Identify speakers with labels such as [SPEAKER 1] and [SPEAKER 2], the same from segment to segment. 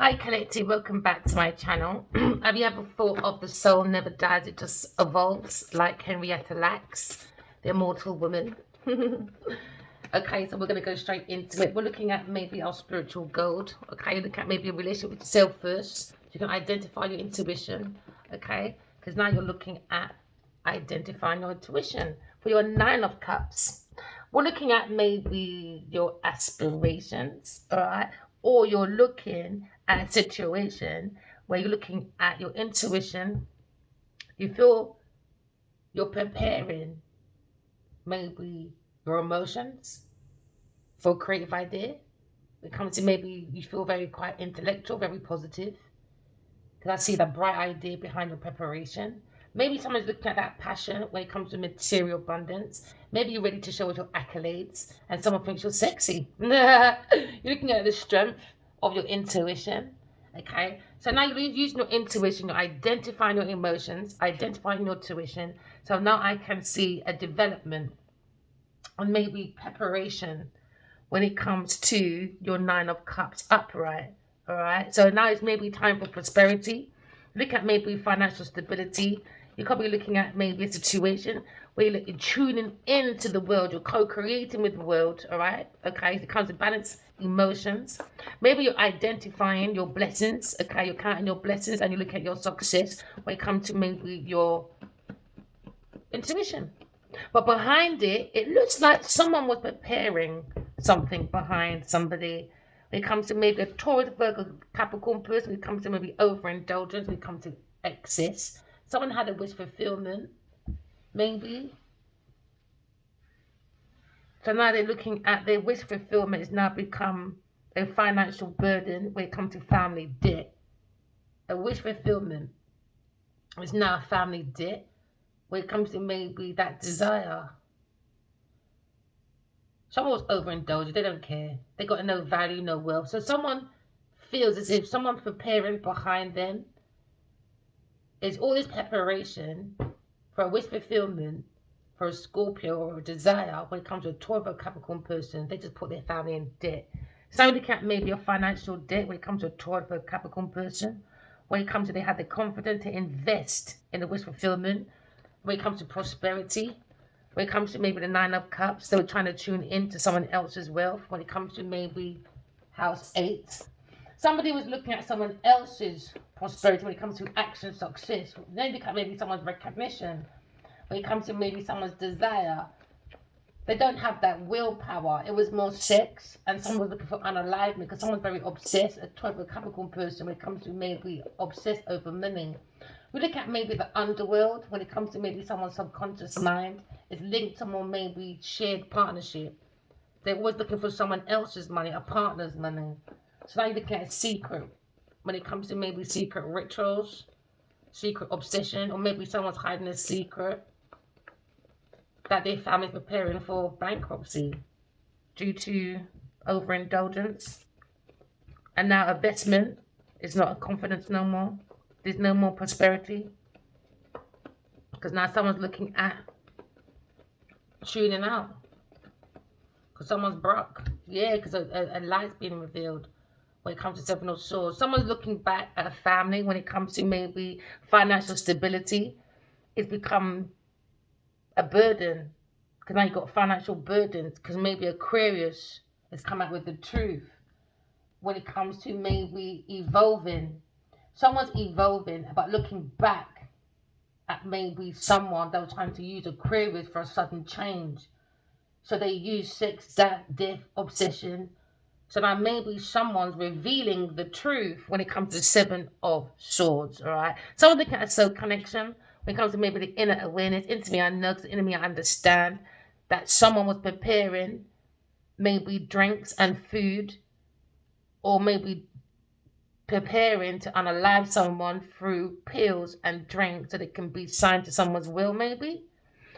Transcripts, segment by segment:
[SPEAKER 1] Hi Collective, welcome back to my channel. Have you ever thought of the soul never dies, it just evolves like Henrietta Lacks, the immortal woman? Okay, so we're going to go straight into it. We're looking at maybe our spiritual gold. Okay, look at maybe a relationship with yourself first. You can identify your intuition. Okay, because now you're looking at identifying your intuition for your Nine of Cups. We're looking at maybe your aspirations, all right, or you're looking at a situation where you're looking at your intuition. You feel you're preparing maybe your emotions for a creative idea. It comes to maybe you feel very quite intellectual, very positive. Because I see the bright idea behind your preparation. Maybe someone's looking at that passion when it comes to material abundance. Maybe you're ready to show us your accolades and someone thinks you're sexy. You're looking at the strength of your intuition. Okay, so now you're using your intuition, you're identifying your emotions, identifying your intuition. So now I can see a development and maybe preparation when it comes to your Nine of Cups upright. All right. So now it's maybe time for prosperity. Look at maybe financial stability. You could be looking at maybe a situation where you're tuning into the world. You're co-creating with the world. All right. Okay. It comes to balance emotions. Maybe you're identifying your blessings. Okay. You're counting your blessings and you look at your success when it comes to maybe your intuition. But behind it, it looks like someone was preparing something behind somebody. When it comes to maybe a Taurus, Virgo, Capricorn person, when it comes to maybe overindulgence, when it comes to excess. Someone had a wish fulfillment, maybe. So now they're looking at their wish fulfillment has now become a financial burden when it comes to family debt. A wish fulfillment is now a family debt when it comes to maybe that desire. Someone was overindulged. They don't care. They got no value, no wealth. So someone feels as if someone's preparing behind them. Is all this preparation for a wish fulfillment for a Scorpio or a desire when it comes to a Tauro Capricorn person. They just put their family in debt. So look at maybe a financial debt when it comes to a Tauro Capricorn person. When it comes to they have the confidence to invest in the wish fulfillment. When it comes to prosperity, when it comes to maybe the Nine of Cups, they were trying to tune into someone else's wealth. When it comes to maybe House 8, somebody was looking at someone else's prosperity when it comes to action success. Then look at maybe someone's recognition. When it comes to maybe someone's desire, they don't have that willpower. It was more sex, and someone was looking for unalivement because someone's very obsessed, a type of Capricorn person when it comes to maybe obsessed over money. We look at maybe the underworld when it comes to maybe someone's subconscious mind is linked to more maybe shared partnership. They're always looking for someone else's money, a partner's money. So now you're looking at a secret when it comes to maybe secret rituals, secret obsession, or maybe someone's hiding a secret that their family's preparing for bankruptcy due to overindulgence. And now investment is not a confidence no more. There's no more prosperity because now someone's looking at tuning out because someone's broke. Yeah, because a light's being revealed when it comes to Seven of Swords. Someone's looking back at a family when it comes to maybe financial stability. It's become a burden because now you've got financial burdens because maybe Aquarius has come out with the truth when it comes to maybe evolving. Someone's evolving but looking back at maybe someone that was trying to use Aquarius for a sudden change. So they use sex, death, obsession. So now maybe someone's revealing the truth when it comes to the Seven of Swords, all right? Someone looking at a soul connection when it comes to maybe the inner awareness. Into me, I know, because in me, I understand that someone was preparing maybe drinks and food or maybe preparing to unalive someone through pills and drinks so they can be signed to someone's will, maybe.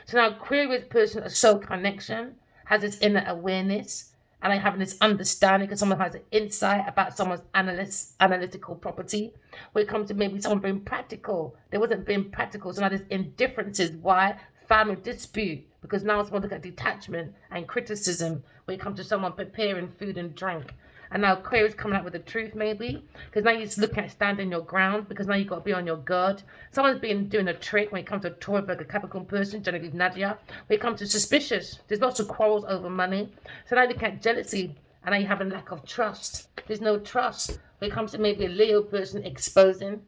[SPEAKER 1] So now Aquarius person, a soul connection, has this inner awareness and I having this understanding because someone has an insight about someone's analytical property. When it comes to maybe someone being practical, they wasn't being practical, so now there's indifferences. Why? Family dispute, because now someone look at detachment and criticism when it comes to someone preparing food and drink. And now Aquarius coming out with the truth, maybe. Because now you're just looking at standing your ground. Because now you've got to be on your guard. Someone's been doing a trick when it comes to a Taurus, like a Capricorn person, Genevieve Nadia. When it comes to suspicious, there's lots of quarrels over money. So now you look at jealousy. And now you have a lack of trust. There's no trust. When it comes to maybe a Leo person exposing.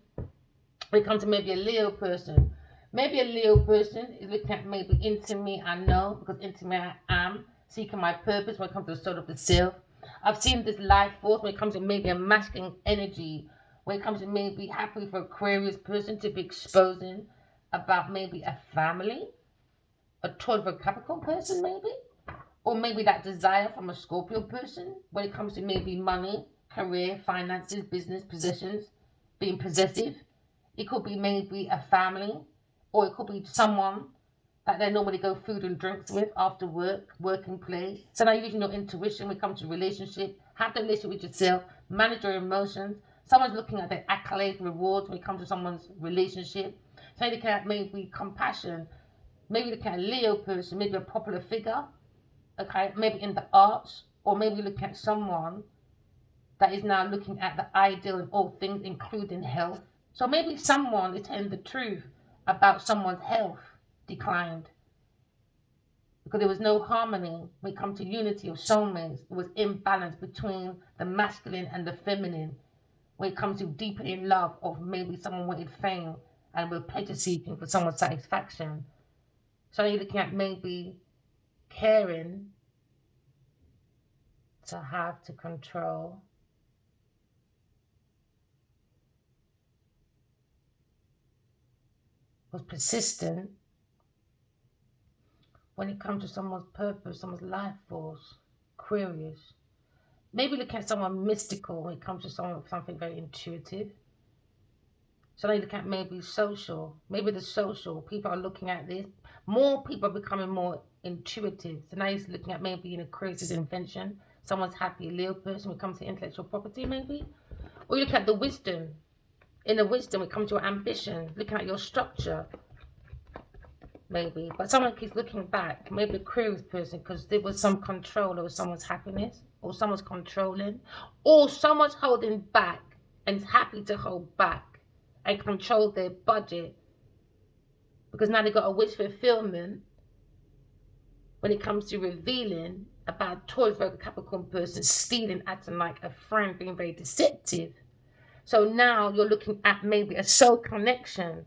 [SPEAKER 1] When it comes to maybe a Leo person. Maybe a Leo person is looking at maybe into me, I know. Because into me, I am. Seeking my purpose when it comes to the soul of the self. I've seen this life force when it comes to maybe a masculine energy. When it comes to maybe happy for Aquarius person to be exposing about maybe a family. A Taurus for a Capricorn person maybe. Or maybe that desire from a Scorpio person when it comes to maybe money, career, finances, business, possessions, being possessive. It could be maybe a family, or it could be someone that they normally go food and drinks with after work, work and play. So now you're using your intuition when it comes to relationship, have the relationship with yourself, manage your emotions. Someone's looking at their accolades, rewards when it comes to someone's relationship. So they can maybe compassion, maybe looking at a Leo person, maybe a popular figure. Okay, maybe in the arts, or maybe looking at someone that is now looking at the ideal in all things, including health. So maybe someone is telling the truth about someone's health declined because there was no harmony when it comes to unity of soulmates. It was imbalance between the masculine and the feminine when it comes to deeper in love, or maybe someone wanted fame and were pleasure seeking for someone's satisfaction. So you're looking at maybe caring to have to control was persistent when it comes to someone's purpose, someone's life force, Aquarius. Maybe look at someone mystical when it comes to something very intuitive. So they look at maybe social, maybe the social, people are looking at this. More people are becoming more intuitive. So now you're looking at maybe in a Aquarius' invention, someone's happy, Leo person when it comes to intellectual property maybe. Or you look at the wisdom. In the wisdom, it comes to your ambition, looking at your structure, maybe. But someone keeps looking back, maybe a Aquarius person, because there was some control over someone's happiness, or someone's controlling, or someone's holding back and is happy to hold back and control their budget because now they've got a wish fulfillment when it comes to revealing about Taurus, Virgo, Capricorn person stealing, acting like a friend, being very deceptive. So now you're looking at maybe a soul connection.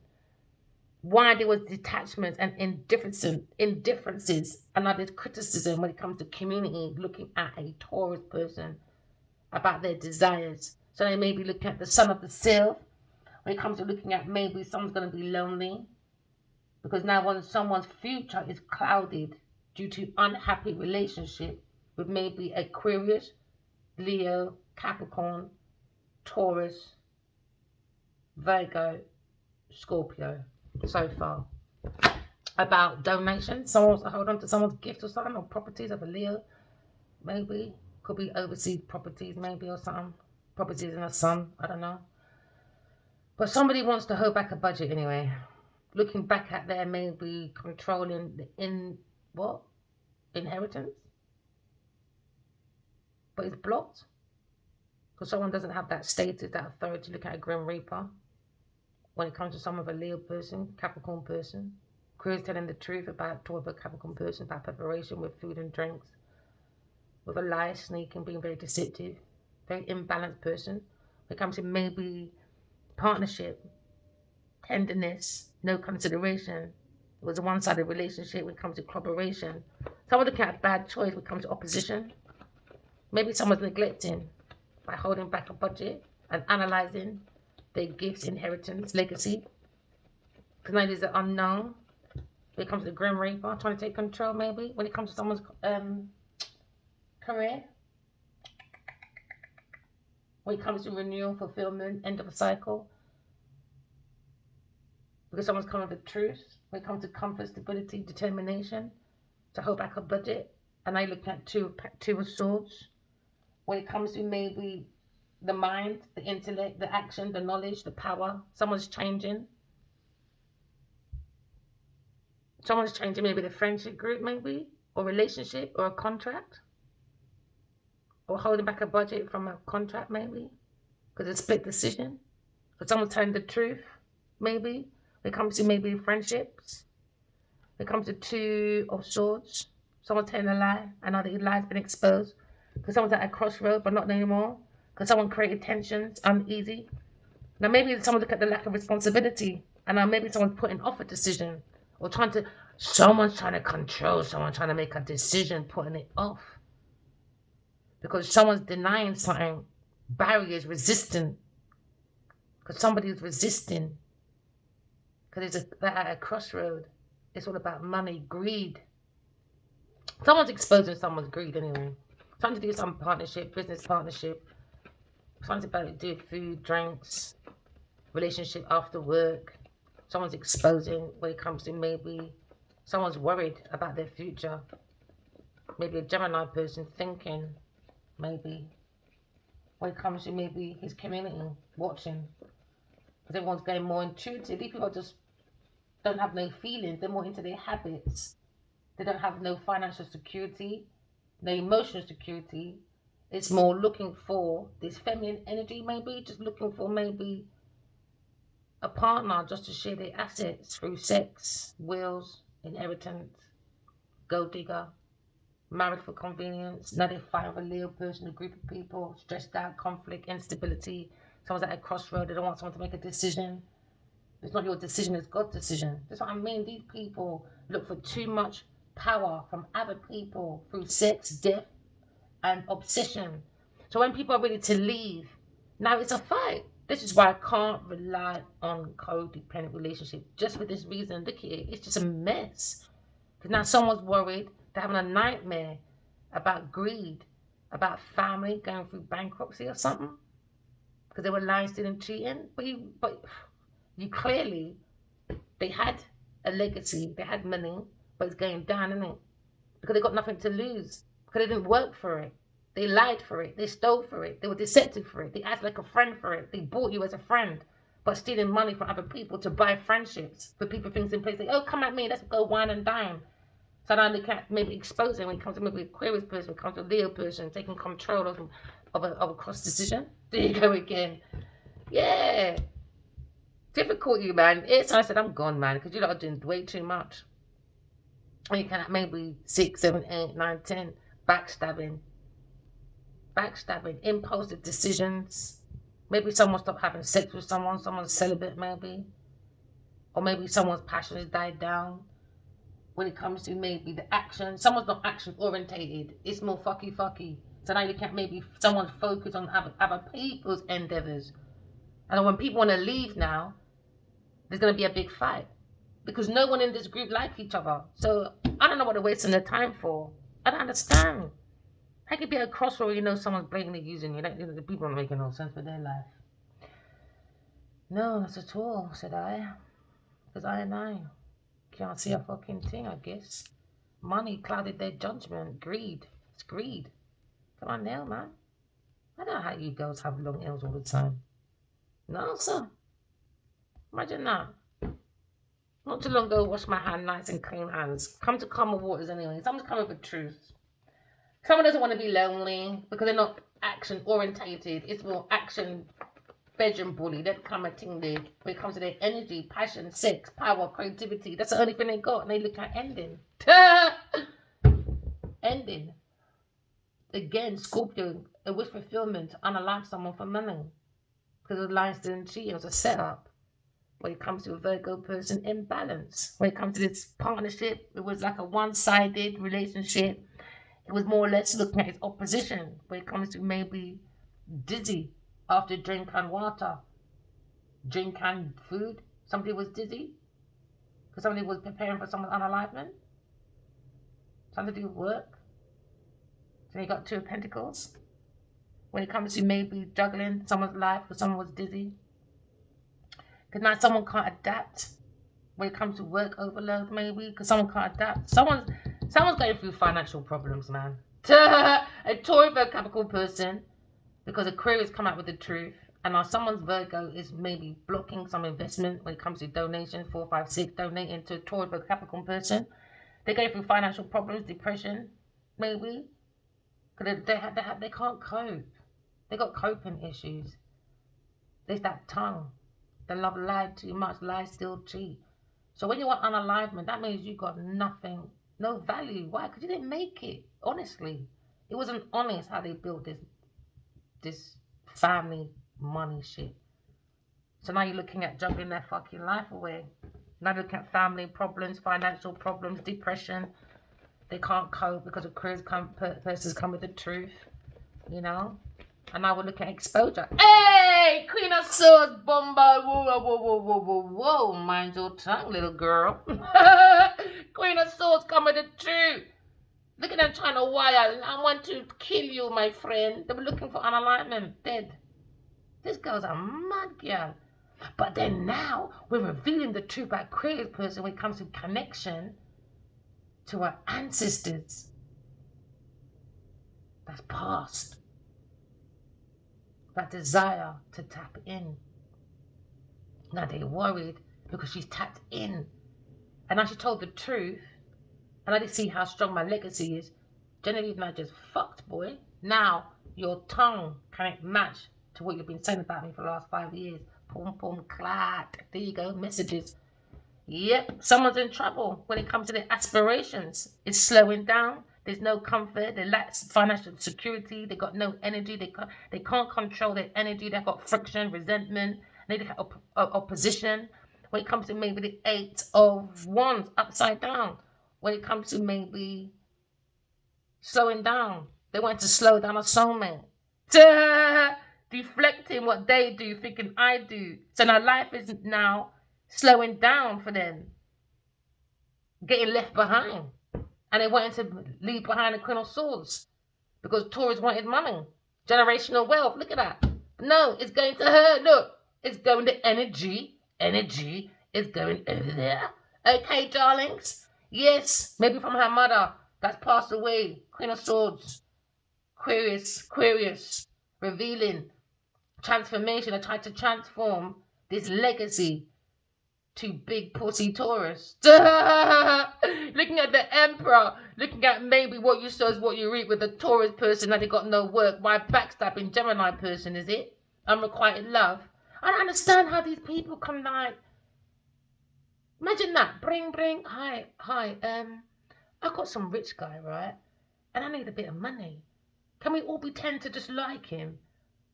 [SPEAKER 1] Why there was detachments and indifferences, and now there's criticism when it comes to community, looking at a Taurus person about their desires. So they may be looking at the son of the self. When it comes to looking at maybe someone's going to be lonely because now when someone's future is clouded due to unhappy relationship with maybe Aquarius, Leo, Capricorn, Taurus, Virgo, Scorpio so far. About donations, someone wants to hold on to someone's gift or something, or properties of a Leo, maybe. Could be overseas properties maybe or something. Properties in a son, I don't know. But somebody wants to hold back a budget anyway. Looking back at their maybe controlling the inheritance. But it's blocked. Because someone doesn't have that status, that authority. Look at a Grim Reaper. When it comes to someone of a Leo person, Capricorn person. Queer's telling the truth about Taurus, Capricorn person, about preparation with food and drinks. With a lie, sneaking, being very deceptive. Very imbalanced person. When it comes to maybe partnership, tenderness, no consideration. It was a one-sided relationship when it comes to collaboration. Someone looking at a bad choice when it comes to opposition. Maybe someone's neglecting by holding back a budget and analysing their gifts, inheritance, legacy. Because now there's an unknown. When it comes to the Grim Reaper, trying to take control maybe. When it comes to someone's career. When it comes to renewal, fulfillment, end of a cycle. Because someone's coming with the truth. When it comes to comfort, stability, determination. To hold back a budget. And I look at two of swords. When it comes to maybe the mind, the intellect, the action, the knowledge, the power. Someone's changing. Someone's changing maybe the friendship group maybe. Or relationship or a contract. or holding back a budget from a contract, maybe because it's a split decision, because someone's telling the truth, maybe when it comes to maybe friendships, when it comes to Two of Swords, someone's telling a lie, and now the lie's been exposed, because someone's at a crossroad but not anymore, because someone created tensions, uneasy. Now maybe someone look at the lack of responsibility, and now maybe someone's putting off a decision, or someone's trying to control someone, trying to make a decision, putting it off. Because someone's denying something, barriers, resistant. Because somebody's resisting. Because they're at a crossroad. It's all about money, greed. Someone's exposing someone's greed anyway. Something to do with some partnership, business partnership. Something about it to do with food, drinks, relationship after work. Someone's exposing when it comes to maybe someone's worried about their future. Maybe a Gemini person thinking, maybe, when it comes to maybe his community watching. Because everyone's getting more intuitive. These people just don't have no feelings. They're more into their habits. They don't have no financial security, no emotional security. It's more looking for this feminine energy, maybe, just looking for maybe a partner just to share their assets through sex, wills, inheritance, gold digger, married for convenience. Now they're fighting for a Leo person, a group of people, stressed out, conflict, instability. Someone's at a crossroad, they don't want someone to make a decision. It's not your decision, it's God's decision. That's what I mean. These people look for too much power from other people through sex, death, and obsession. So when people are ready to leave, now it's a fight. This is why I can't rely on codependent relationship. Just for this reason, look at it. It's just a mess. Because now someone's worried. They're having a nightmare about greed, about family going through bankruptcy or something. Because they were lying, stealing, cheating. But you clearly, they had a legacy. They had money. But it's going down, isn't it? Because they got nothing to lose. Because they didn't work for it. They lied for it. They stole for it. They were deceptive for it. They acted like a friend for it. They bought you as a friend. But stealing money from other people to buy friendships. For people, things in place. Like, oh, come at me. Let's go wine and dine. So now they can't maybe exposing when it comes to maybe Aquarius person, when it comes to Leo person, taking control of a cross decision. There you go again. Yeah. Difficulty, man. It's, I said, I'm gone, man. Because you lot are doing way too much. And you can maybe 6, 7, 8, 9, 10. Backstabbing, impulsive decisions. Maybe someone stopped having sex with someone's celibate maybe. Or maybe someone's passion has died down. When it comes to maybe the action, someone's not action orientated. It's more fucky. So now you can't maybe someone's focused on other people's endeavors. And when people want to leave now, there's going to be a big fight. Because no one in this group like each other. So I don't know what they're wasting their time for. I don't understand. How could be at a crossroad, you know someone's blatantly using you. The people aren't making no sense for their life. No, not at all, said I. Because I can't see a fucking thing, I guess. Money clouded their judgment. Greed. It's greed. Come on now, man. I don't know how you girls have long nails all the time. No, sir. Imagine that. Not too long ago, wash my hands nice and clean hands. Come to calmer waters anyway. Someone's coming for truth. Someone doesn't want to be lonely because they're not action orientated. It's more action bedroom bully. That kind of thing there. When it comes to their energy, passion, sex, power, creativity. That's the only thing they got. And they look at ending. Ending. Again, Scorpio, a wish fulfillment to unalive someone for money. Because the lines didn't cheat. It was a setup. When it comes to a Virgo person, imbalance. When it comes to this partnership, it was like a one-sided relationship. It was more or less looking at its opposition. When it comes to maybe dizzy after drink and water, drink and food. Somebody was dizzy because somebody was preparing for someone's unalivement. Something to do with work. So you got 2 of Pentacles. When it comes to maybe juggling someone's life because someone was dizzy. Because now someone can't adapt when it comes to work overload, maybe, because someone can't adapt. Someone's going through financial problems, man. A Taurus Capricorn person, because Aquarius come out with the truth, and now someone's Virgo is maybe blocking some investment when it comes to donations, 4, 5, 6, donating to a Taurus Capricorn person. They're going through financial problems, depression, maybe. Because they can't cope. They got coping issues. There's that tongue. They love lie too much. Lie, still, cheat. So when you want unalivement, that means you got nothing, no value. Why? Because you didn't make it. Honestly, it wasn't honest how they built this family money shit. So now you're looking at juggling their fucking life away. Now you're looking at family problems, financial problems, depression. They can't cope because of persons come with the truth, you know. And now we're looking at exposure. Hey, Queen of Swords, bomba, whoa, whoa, whoa, whoa, whoa, whoa, mind your tongue, little girl. Queen of Swords, come with the truth. Look at them trying to wire. I want to kill you, my friend. They were looking for unalignment, dead. This girl's a mad girl. But then now we're revealing the truth about creative person when it comes to connection to our ancestors. That's past. That desire to tap in. Now they're worried because she's tapped in. And now she told the truth. And I didn't see how strong my legacy is. Genevieve and I just fucked, boy. Now your tongue can't match to what you've been saying about me for the last 5 years. Pum pum clack. There you go, messages. Yep, someone's in trouble when it comes to their aspirations. It's slowing down. There's no comfort. They lack financial security. They got no energy. They can't control their energy. They've got friction, resentment. They have opposition. When it comes to maybe the 8 of Wands upside down. When it comes to maybe slowing down. They want to slow down a soulmate. Deflecting what they do, thinking I do. So now life is now slowing down for them. Getting left behind. And they wanted to leave behind the Queen of Swords. Because Taurus wanted money. Generational wealth. Look at that. No, it's going to her. Look. It's going to energy. Energy is going over there. Okay, darlings. Yes, maybe from her mother that's passed away. Queen of Swords. Aquarius. Revealing. Transformation. I tried to transform this legacy to big pussy Taurus. Looking at the Emperor, looking at maybe what you sow is what you reap with the Taurus person that they got no work. My backstabbing Gemini person, is it? Unrequited love. I don't understand how these people come like. Imagine that. Bring. Hi. I got some rich guy, right? And I need a bit of money. Can we all pretend to just like him?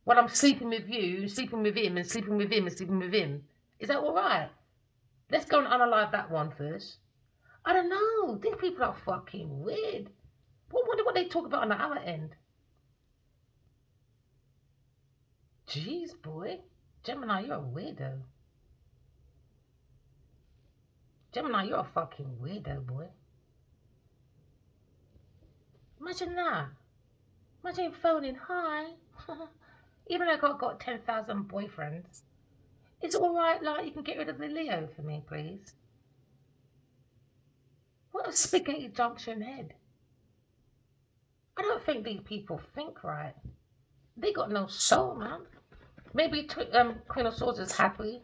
[SPEAKER 1] While I'm sleeping with you, sleeping with him, and sleeping with him, and sleeping with him. Is that all right? Let's go and unalive that one first. I don't know. These people are fucking weird. What they talk about on the other end? Jeez, boy. Gemini, you're a weirdo. Gemini, you're a fucking weirdo, boy. Imagine that. Imagine phoning, hi. Even though I got 10,000 boyfriends. It's alright, like, you can get rid of the Leo for me, please. What a spaghetti junction head. I don't think these people think right. They got no soul, man. Maybe Queen of Swords is happy,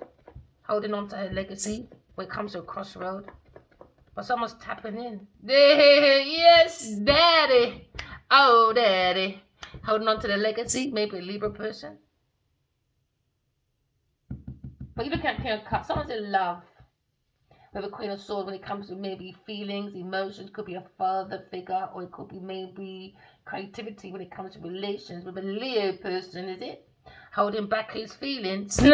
[SPEAKER 1] holding on to her legacy when it comes to a crossroad. But someone's tapping in. Yes, daddy. Oh, daddy. Holding on to the legacy, maybe a Libra person. But you look at King of Cups, someone's in love with a Queen of Swords when it comes to maybe feelings, emotions. Could be a father figure, or it could be maybe creativity when it comes to relations with a Leo person, is it? Holding back his feelings. He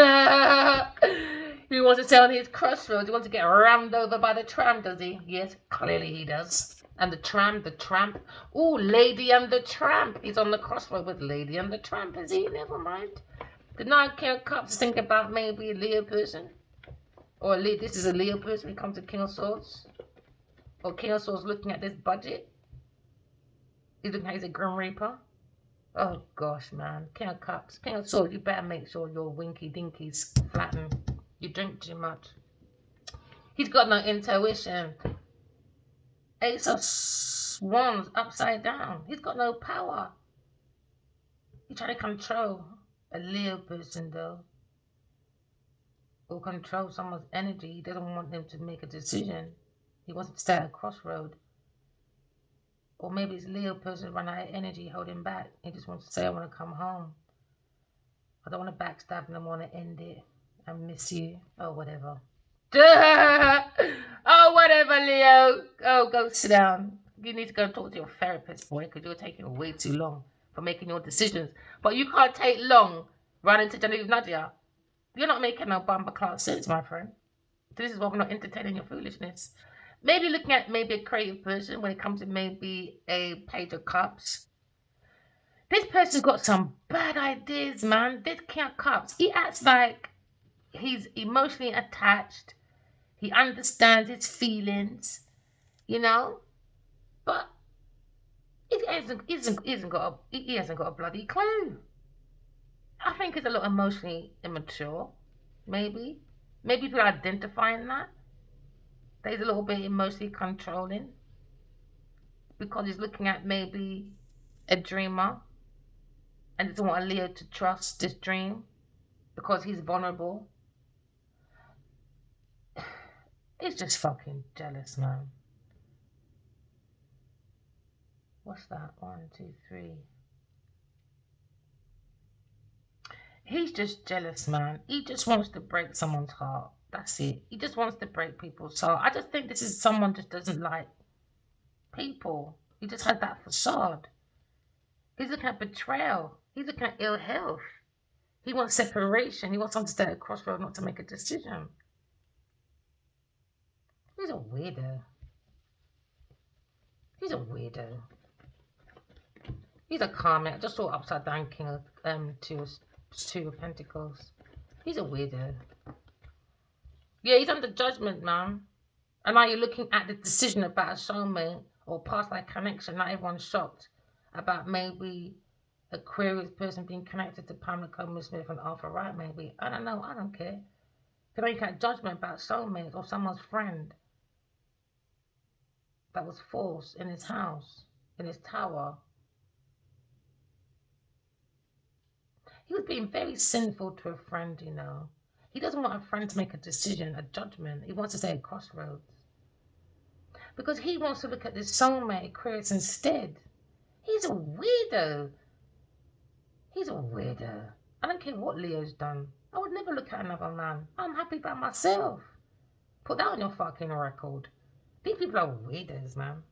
[SPEAKER 1] wants to stay on his crossroads. He wants to get rammed over by the tram, does he? Yes, clearly he does. And the tramp. Oh, Lady and the Tramp. He's on the crossroad with Lady and the Tramp, is he? Never mind. The 9 King of Cups think about maybe a Leo person. Or this is a Leo person when it comes to King of Swords. Or King of Swords looking at this budget. He's looking at he's a Grim Reaper. Oh gosh, man. King of Cups. King of Swords, you better make sure your winky dinky's flattened. You drink too much. He's got no intuition. Ace of Wands upside down. He's got no power. He's trying to control a Leo person though. Or control someone's energy. He doesn't want them to make a decision. He wants to stay at a crossroad. Or maybe it's Leo person run out of energy, holding back. He just wants to say, I want to come home. I don't want to backstab and I want to end it. I miss you. Oh, whatever. Oh, whatever, Leo. Oh, go sit down. You need to go talk to your therapist, boy, because you're taking way too long for making your decisions. But you can't take long running to Genevieve Nadia. You're not making no bumper class sense, my friend. This is why we're not entertaining your foolishness. Maybe looking at maybe a creative person when it comes to maybe a page of cups. This person's got some bad ideas, man. This King of Cups, he acts like he's emotionally attached. He understands his feelings, you know, but he hasn't got a bloody clue. I think he's a little emotionally immature, maybe. Maybe people are identifying that. That he's a little bit emotionally controlling because he's looking at maybe a dreamer and doesn't want a Leo to trust this dream because he's vulnerable. He's just fucking jealous, man. What's that? 1, 2, 3. He's just jealous, man. He just wants to break someone's heart. That's it. He just wants to break people's heart. I just think this is someone just doesn't like people. He just has that facade. He's looking at betrayal. He's looking at ill health. He wants separation. He wants someone to stay at a crossroad, not to make a decision. He's a weirdo. He's a weirdo. He's a karmic. I just saw upside down king of two of pentacles. He's a weirdo. Yeah, he's under judgment, man. And now you're looking at the decision about a soulmate or past life connection. Not everyone's shocked about maybe Aquarius person being connected to Pamela Coleman Smith and Arthur Wright, maybe. I don't know. I don't care. They're making a judgment about soulmates or someone's friend that was forced in his house, in his tower. He was being very sinful to a friend, you know. He doesn't want a friend to make a decision, a judgment. He wants to say a crossroads. Because he wants to look at this soulmate Aquarius instead. He's a weirdo. He's a weirdo. I don't care what Leo's done. I would never look at another man. I'm happy by myself. Put that on your fucking record. These people are weirdos, man.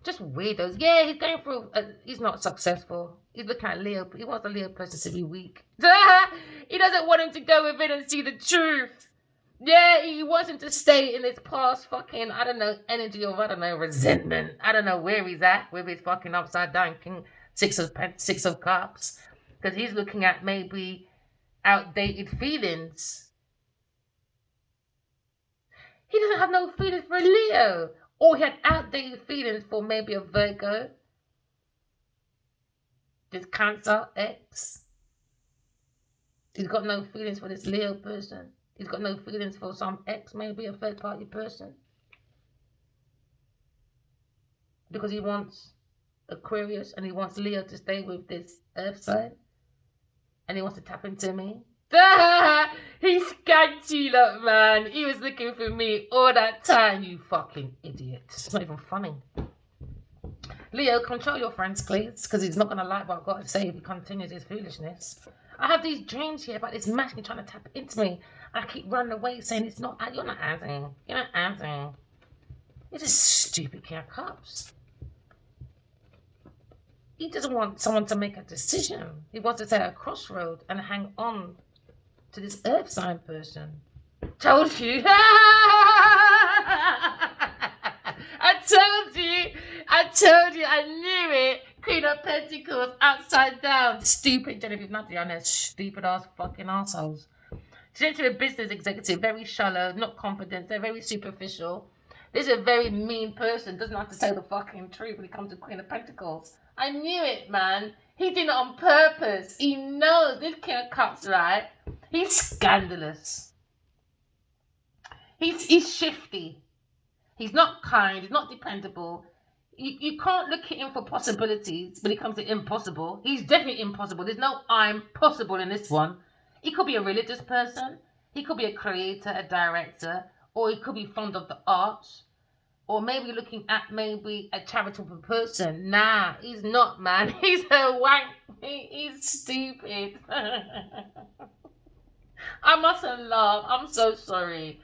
[SPEAKER 1] Just weirdos. Yeah, he's going through. He's not successful. He's looking at Leo. He wants a Leo person to be weak. He doesn't want him to go within and see the truth. Yeah, he wants him to stay in his past fucking, I don't know, energy of, I don't know, resentment. I don't know where he's at with his fucking upside down king, six of cups. Because he's looking at maybe outdated feelings. He doesn't have no feelings for a Leo. Or he had outdated feelings for maybe a Virgo. This Cancer X. He's got no feelings for this Leo person. He's got no feelings for some ex, maybe a third party person. Because he wants Aquarius and he wants Leo to stay with this earth sign. And he wants to tap into me. He skagged you, look, man. He was looking for me all that time, you fucking idiot. It's not even funny. Leo, control your friends, please. Because he's not going to like what I've got to say if he continues his foolishness. I have these dreams here about this man trying to tap into me. And I keep running away saying it's not, you're not answering. You're not answering. It's just stupid King of Cups. He doesn't want someone to make a decision. He wants to stay at a crossroad and hang on to this earth sign person. Told you. I told you. I knew it. Queen of Pentacles, upside down. Stupid Genevieve Nadia and their stupid ass fucking assholes. She's actually a business executive, very shallow, not confident, they're very superficial. This is a very mean person, doesn't have to say the fucking truth when it comes to Queen of Pentacles. I knew it, man. He did it on purpose. He knows this King of Cups, right? He's scandalous. He's shifty. He's not kind. He's not dependable. You can't look at him for possibilities when it comes to impossible. He's definitely impossible. There's no I'm possible in this one. He could be a religious person. He could be a creator, a director. Or he could be fond of the arts. Or maybe looking at maybe a charitable person. Nah, he's not, man. He's a wank. He's stupid. I mustn't laugh. I'm so sorry.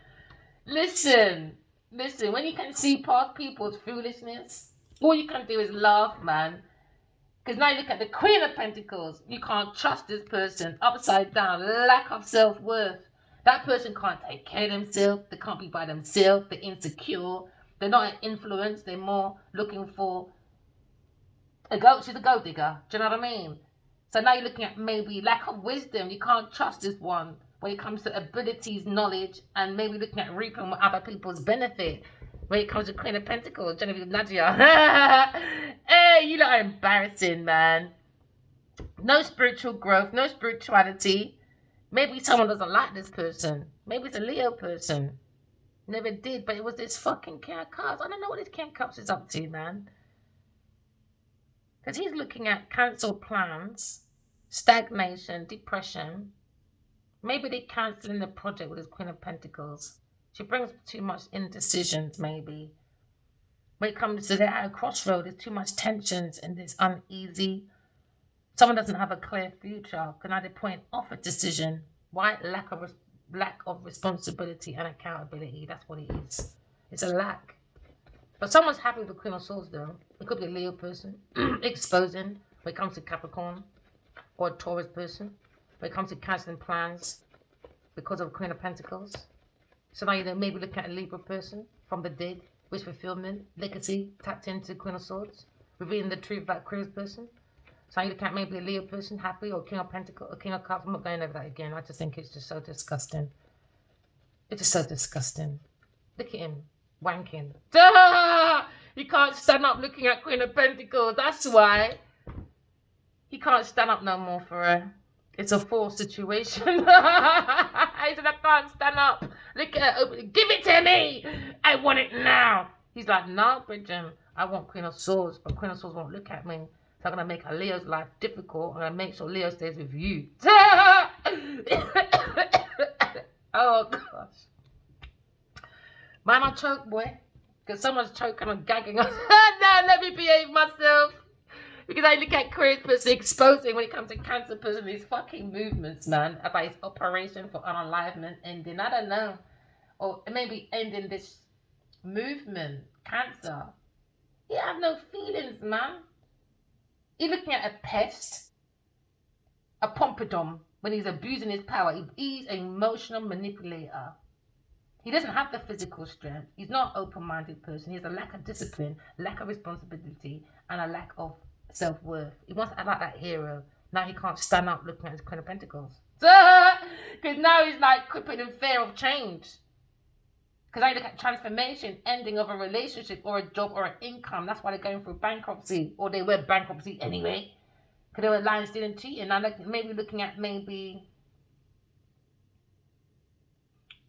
[SPEAKER 1] Listen, when you can see past people's foolishness, all you can do is laugh, man. Because now you look at the Queen of Pentacles. You can't trust this person. Upside down. Lack of self-worth. That person can't take care of themselves. They can't be by themselves. They're insecure. They're not an influence. They're more looking for a goat. She's a goat digger. Do you know what I mean? So now you're looking at maybe lack of wisdom. You can't trust this one when it comes to abilities, knowledge, and maybe looking at reaping other people's benefit. When it comes to Queen of Pentacles, Genevieve Nadia. Hey, you lot are embarrassing, man. No spiritual growth, no spirituality. Maybe someone doesn't like this person. Maybe it's a Leo person. Never did, but it was this fucking King of Cups. I don't know what this King of Cups is up to, man. Because he's looking at cancelled plans, stagnation, depression. Maybe they're cancelling the project with this Queen of Pentacles. She brings too much indecisions, maybe. When it comes to that crossroad, there's too much tensions and it's uneasy. Someone doesn't have a clear future. Can either point off a decision. Why? Lack of responsibility and accountability. That's what it is. It's a lack. But someone's happy with the Queen of Swords, though. It could be a Leo person. Exposing when it comes to Capricorn. Or a Taurus person. When it comes to cancelling plans because of Queen of Pentacles. So now you're maybe looking at a Libra person from the dead. Wish fulfillment, legacy, tapped into Queen of Swords. Revealing the truth about Aquarius person. So you look at maybe a Leo person, happy, or King of Pentacles, or King of Cups. I'm not going over that again. I just think it's just so disgusting. It's just so disgusting. Look at him, wanking. He can't stand up looking at Queen of Pentacles. That's why. He can't stand up no more for her. It's a forced situation. He said, I can't stand up. Look at her. Give it to me. I want it now. He's like, no, Bridget. I want Queen of Swords, but Queen of Swords won't look at me. So I'm going to make a Leo's life difficult. I'm going to make sure Leo stays with you. Oh, gosh. Man, I choke, boy. Because someone's choking and gagging. No, let me behave myself. Because I look at Aquarius person exposing when it comes to Cancer person, these fucking movements, man, about his operation for unalivement ending. I don't know. Or maybe ending this movement, Cancer. He have no feelings, man. He's looking at a pest, a pompadour, when he's abusing his power. He's an emotional manipulator. He doesn't have the physical strength. He's not an open-minded person. He has a lack of discipline, lack of responsibility, and a lack of self-worth. He wants to act like that hero. Now he can't stand up looking at his Queen of Pentacles. Because now he's like crippling in fear of change. Because I look at transformation, ending of a relationship or a job or an income. That's why they're going through bankruptcy. Or they were bankruptcy anyway. Because they were lying, stealing, cheating. Now maybe looking at maybe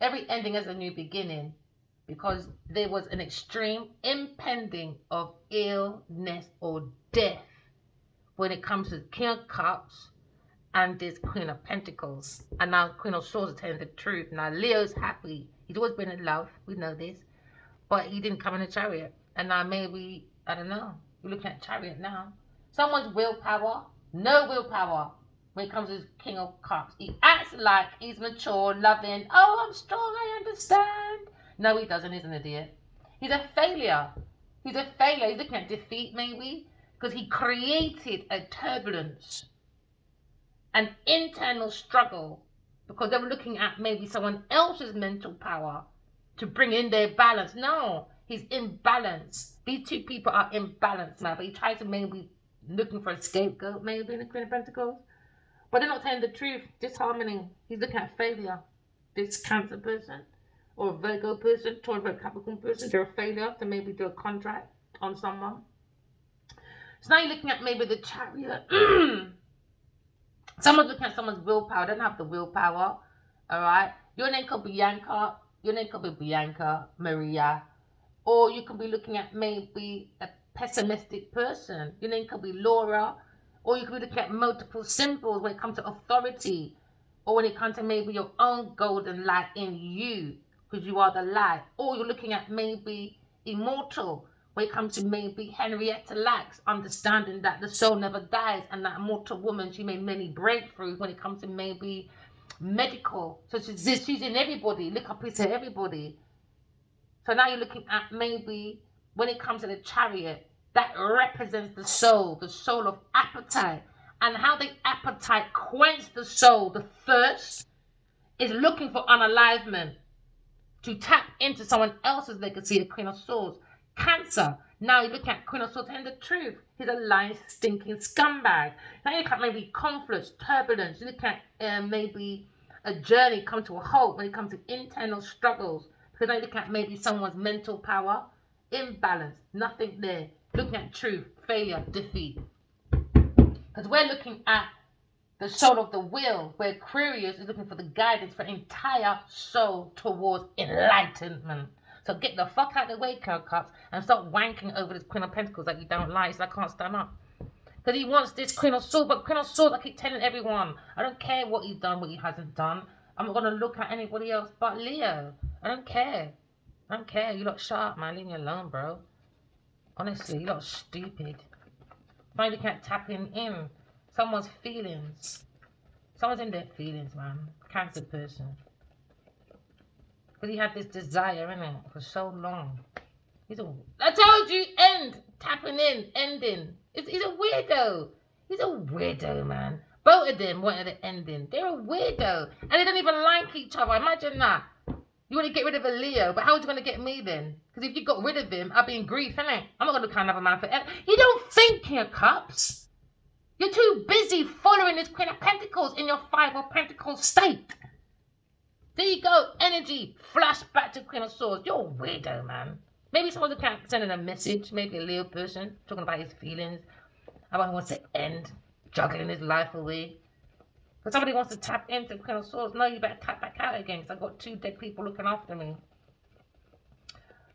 [SPEAKER 1] every ending as a new beginning. Because there was an extreme impending of illness or death when it comes to King of Cups and this Queen of Pentacles. And now Queen of Swords is telling the truth. Now Leo's happy. He's always been in love. We know this. But he didn't come in a chariot. And now maybe, I don't know. You're looking at chariot now. Someone's willpower. No willpower when it comes to King of Cups. He acts like he's mature, loving. Oh, I'm strong. I understand. No, he doesn't. He's an idiot. He's a failure. He's a failure. He's looking at defeat maybe. Because he created a turbulence. An internal struggle. Because they were looking at maybe someone else's mental power to bring in their balance. No, he's imbalanced. These two people are imbalanced now. But he tries to maybe looking for a scapegoat, maybe in the Queen of Pentacles. But they're not telling the truth. Disharmony. He's looking at failure. This Cancer person or a Virgo person, Taurus, Capricorn person, they're a failure to maybe do a contract on someone. So now you're looking at maybe the Chariot. Someone's looking at someone's willpower. They don't have the willpower. All right. Your name could be Bianca. Your name could be Bianca, Maria. Or you could be looking at maybe a pessimistic person. Your name could be Laura. Or you could be looking at multiple symbols when it comes to authority. Or when it comes to maybe your own golden light in you. Because you are the light. Or you're looking at maybe immortal. When it comes to maybe Henrietta Lacks, understanding that the soul never dies, and that immortal woman, she made many breakthroughs when it comes to maybe medical. So she's in everybody. Look up into everybody. So now you're looking at maybe when it comes to the Chariot, that represents the soul of appetite, and how the appetite quench the soul. The thirst is looking for unalivement, to tap into someone else's legacy. The Queen of Swords. Cancer. Now you look at Queen of Swords and the truth. He's a lying, stinking scumbag. Now you look at maybe conflicts, turbulence. You look at maybe a journey come to a halt when it comes to internal struggles. Because now you look at maybe someone's mental power, imbalance, nothing there. Looking at truth, failure, defeat. Because we're looking at the soul of the will, where Aquarius is looking for the guidance for entire soul towards enlightenment. So get the fuck out of the way, King of Cups, and stop wanking over this Queen of Pentacles that you don't like. So I can't stand up. Because he wants this Queen of Swords, but Queen of Swords, I keep telling everyone, I don't care what he's done, what he hasn't done. I'm not going to look at anybody else but Leo. I don't care. I don't care. You lot shut up, man. Leave me alone, bro. Honestly, you lot stupid. Finally can't tap in someone's feelings. Someone's in their feelings, man. Cancer person. Because he had this desire, innit, for so long. I told you, tapping in, ending. He's a weirdo. He's a weirdo, man. Both of them wanted an ending. They're a weirdo. And they don't even like each other. Imagine that. You want to get rid of a Leo, but how are you going to get me then? Because if you got rid of him, I'd be in grief, innit? I'm not going to look at another man forever. You don't think, King of Cups. You're too busy following this Queen of Pentacles in your Five of Pentacles state. There you go, energy, flash back to Queen of Swords. You're a weirdo, man. Maybe someone's sending a message, maybe a Leo person, talking about his feelings, about he wants to end, juggling his life away. But somebody wants to tap into Queen of Swords. No, you better tap back out again, because I've got 2 dead people looking after me.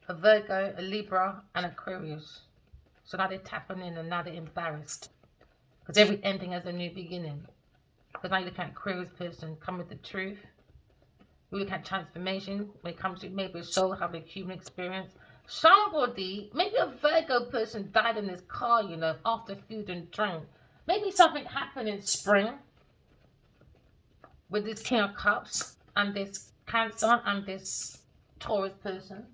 [SPEAKER 1] A Virgo, a Libra, and Aquarius. So now they're tapping in, and now they're embarrassed. Because every ending has a new beginning. Because now you look at Aquarius person, come with the truth. We look at transformation when it comes to maybe a soul having a human experience. Somebody, maybe a Virgo person died in his car, you know, after food and drink. Maybe something happened in spring with this King of Cups and this Cancer and this Taurus person.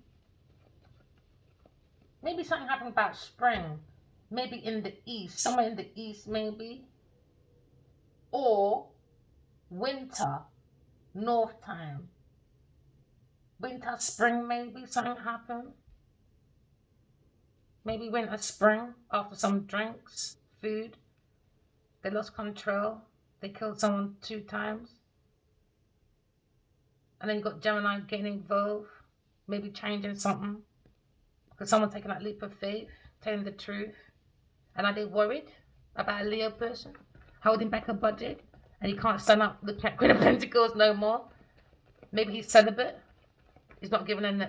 [SPEAKER 1] Maybe something happened about spring. Maybe in the east, somewhere in the east maybe. Or winter. North time. Winter, spring, maybe something happened. Maybe winter, spring, after some drinks, food. They lost control. They killed someone 2 times. And then you got Gemini getting involved. Maybe changing something. Because someone taking that leap of faith, telling the truth. And are they worried about a Leo person holding back a budget? And he can't stand up looking at Queen of Pentacles no more. Maybe he's celibate. He's not giving them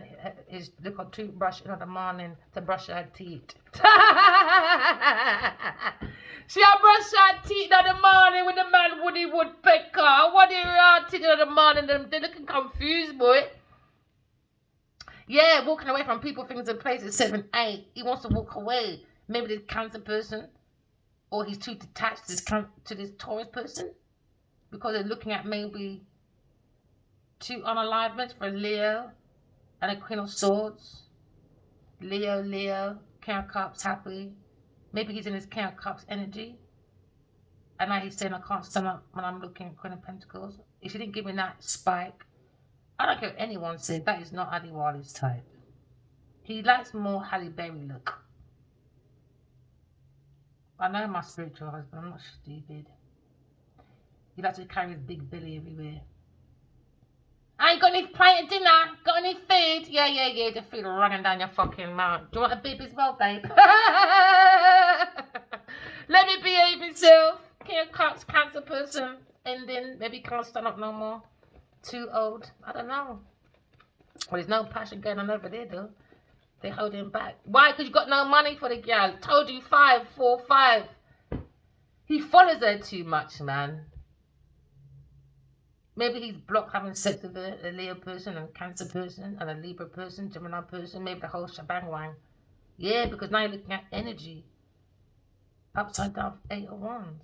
[SPEAKER 1] his little toothbrush in the morning to brush her teeth. She a brush her teeth in the morning with the man Woody Woodpecker. What are your teeth in the morning? They're looking confused, boy. Yeah, walking away from people, things, and places. 7, 8. He wants to walk away. Maybe this Cancer person, or he's too detached to this Taurus person. Because they're looking at maybe 2 unalignments for Leo and a Queen of Swords. Leo, King of Cups, happy. Maybe he's in his King of Cups energy. And now he's saying, I can't stand up when I'm looking at Queen of Pentacles. If she didn't give me that spike, I don't care what anyone said, that is not Adiwali's type. He likes more Halle Berry look. I know my spiritual husband, I'm not stupid. He likes to carry his big belly everywhere. I ain't got any plate of dinner. Got any food? Yeah. The food running down your fucking mouth. Do you want a bib as well, babe? Let me behave myself. King of Cups, Cancer person. Ending. Maybe can't stand up no more. Too old. I don't know. Well, there's no passion going on over there, though. They're holding back. Why? Because you got no money for the girl. Told you 5, 4, 5. He follows her too much, man. Maybe he's blocked having sex with a Leo person and a Cancer person and a Libra person, Gemini person, maybe the whole shebang wang. Yeah, because now you're looking at energy. Upside down 8 of Wands.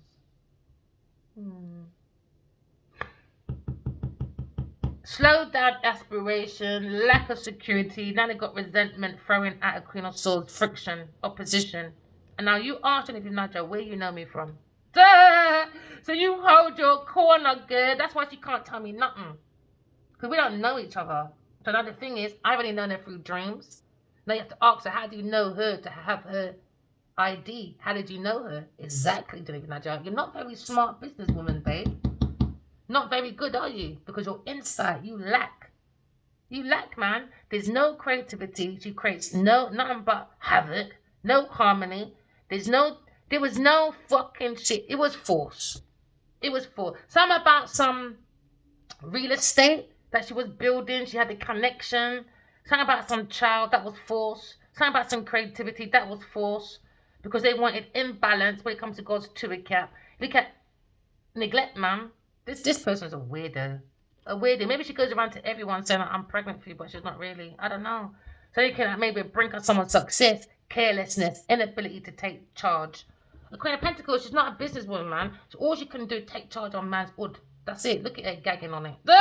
[SPEAKER 1] Slow down aspiration, lack of security. Now they got resentment, throwing at a Queen of Swords, friction, opposition. And now you ask if you Naja, where you know me from? Duh! So you hold your corner good. That's why she can't tell me nothing. Because we don't know each other. So now the thing is, I've only known her through dreams. Now you have to ask her, how do you know her to have her ID? How did you know her? Exactly, Naja. You're not very smart businesswoman, babe. Not very good, are you? Because your insight, you lack. You lack, man. There's no creativity. She creates nothing but havoc, no harmony. There was no fucking shit. It was force. It was force. Something about some real estate that she was building. She had the connection. Something about some child that was force. Something about some creativity that was force. Because they wanted imbalance when it comes to God's two cap. Look at neglect, man. This person's a weirdo. A weirdo. Maybe she goes around to everyone saying, I'm pregnant for you, but she's not really. I don't know. So you can maybe bring on someone's success, carelessness, inability to take charge. The Queen of Pentacles, she's not a businesswoman, man. So all she can do, take charge on man's wood. That's it. Look at her gagging on it. Yo,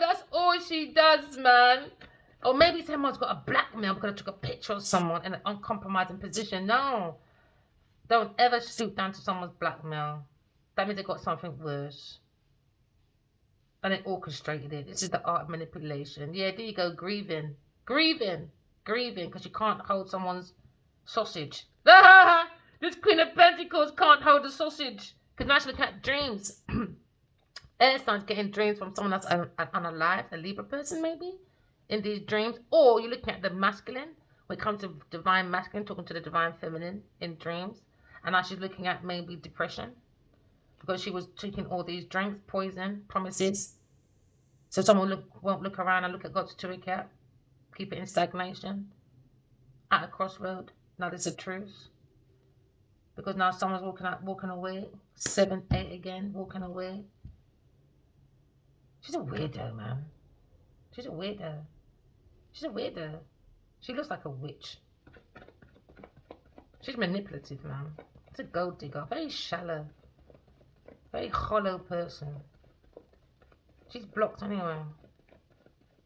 [SPEAKER 1] that's all she does, man. Or maybe someone's got a blackmail because I took a picture of someone in an uncompromising position. No. Don't ever stoop down to someone's blackmail. That means they got something worse. And they orchestrated it. This is the art of manipulation. Yeah, there you go. Grieving. Because you can't hold someone's sausage. This Queen of Pentacles can't hold a sausage. Because now she's looking at dreams. Air signs getting dreams from someone that's unalive, a Libra person maybe, in these dreams. Or you're looking at the masculine. When it comes to divine masculine, talking to the divine feminine in dreams. And now she's looking at maybe depression. Because she was taking all these drinks, poison, promises. So someone won't look around and look at God's two cap. Keep it in stagnation. At a crossroad. Now there's a truce. Because now someone's walking away. 7, 8 again, walking away. She's a weirdo, man. She's a weirdo. She looks like a witch. She's manipulative, man. It's a gold digger. Very shallow. Very hollow person. She's blocked anyway.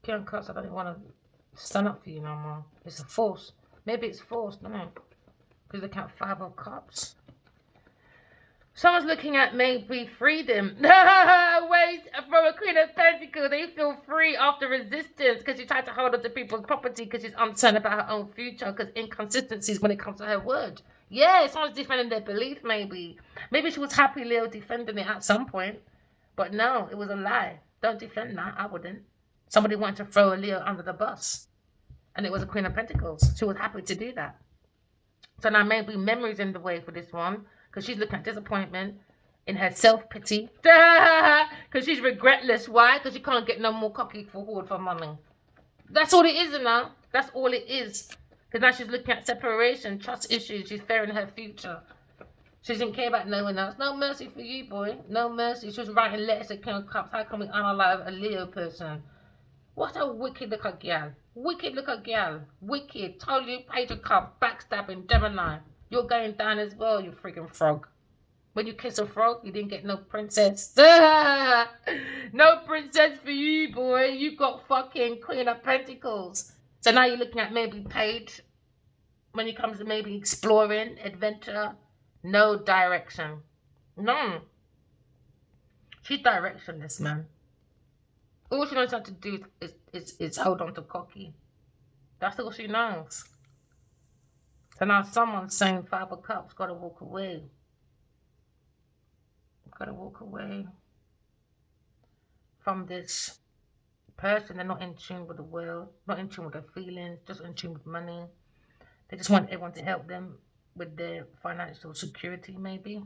[SPEAKER 1] Kieran Cuts, I don't even want to stand up for you no more. It's a force. Maybe it's forced, don't it? Because look at 5 of Cups. Someone's looking at maybe freedom. Wait, from a Queen of Pentacles, they feel free after resistance because she tried to hold on to people's property because she's uncertain about her own future because inconsistencies when it comes to her word. Yeah, someone's defending their belief maybe. Maybe she was happy Leo defending it at some point. But no, it was a lie. Don't defend that. I wouldn't. Somebody wanted to throw a Leo under the bus. And it was a Queen of Pentacles. She was happy to do that. So now maybe memories in the way for this one. Because she's looking at disappointment in her self-pity. Because she's regretless. Why? Because she can't get no more cocky forward for money. That's all it is now. That's all it is. Because now she's looking at separation, trust issues. She's fearing her future. She doesn't care about no one else. No mercy for you, boy. No mercy. She was writing letters to King of Cups. How can we unalive a Leo person? What a wicked looking gal. Wicked looking gal. Wicked. Told you, Page of Cups, backstabbing, Gemini. You're going down as well, you freaking frog. When you kiss a frog, you didn't get no princess. No princess for you, boy. You got fucking Queen of Pentacles. So now you're looking at maybe Paige. When it comes to maybe exploring, adventure, no direction. No. She's directionless, man. All she knows how to do is hold on to cocky. That's all she knows. So now someone's saying 5 of Cups, gotta walk away. Gotta walk away from this person. They're not in tune with the world, not in tune with their feelings, just in tune with money. They just want everyone to help them with their financial security, maybe.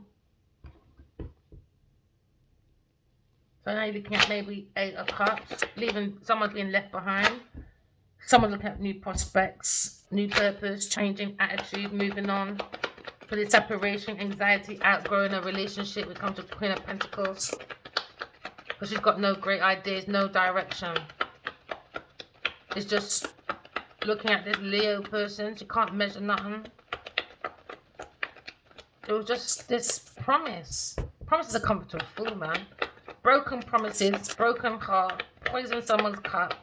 [SPEAKER 1] So now you're looking at maybe 8 of Cups, leaving someone being left behind. Someone's looking at new prospects, new purpose, changing attitude, moving on. For the separation, anxiety, outgrowing a relationship, we come to Queen of Pentacles. Because she's got no great ideas, no direction. It's just looking at this Leo person. She can't measure nothing. It was just this promise. Promises are coming to a fool, man. Broken promises, broken heart, poison someone's cup.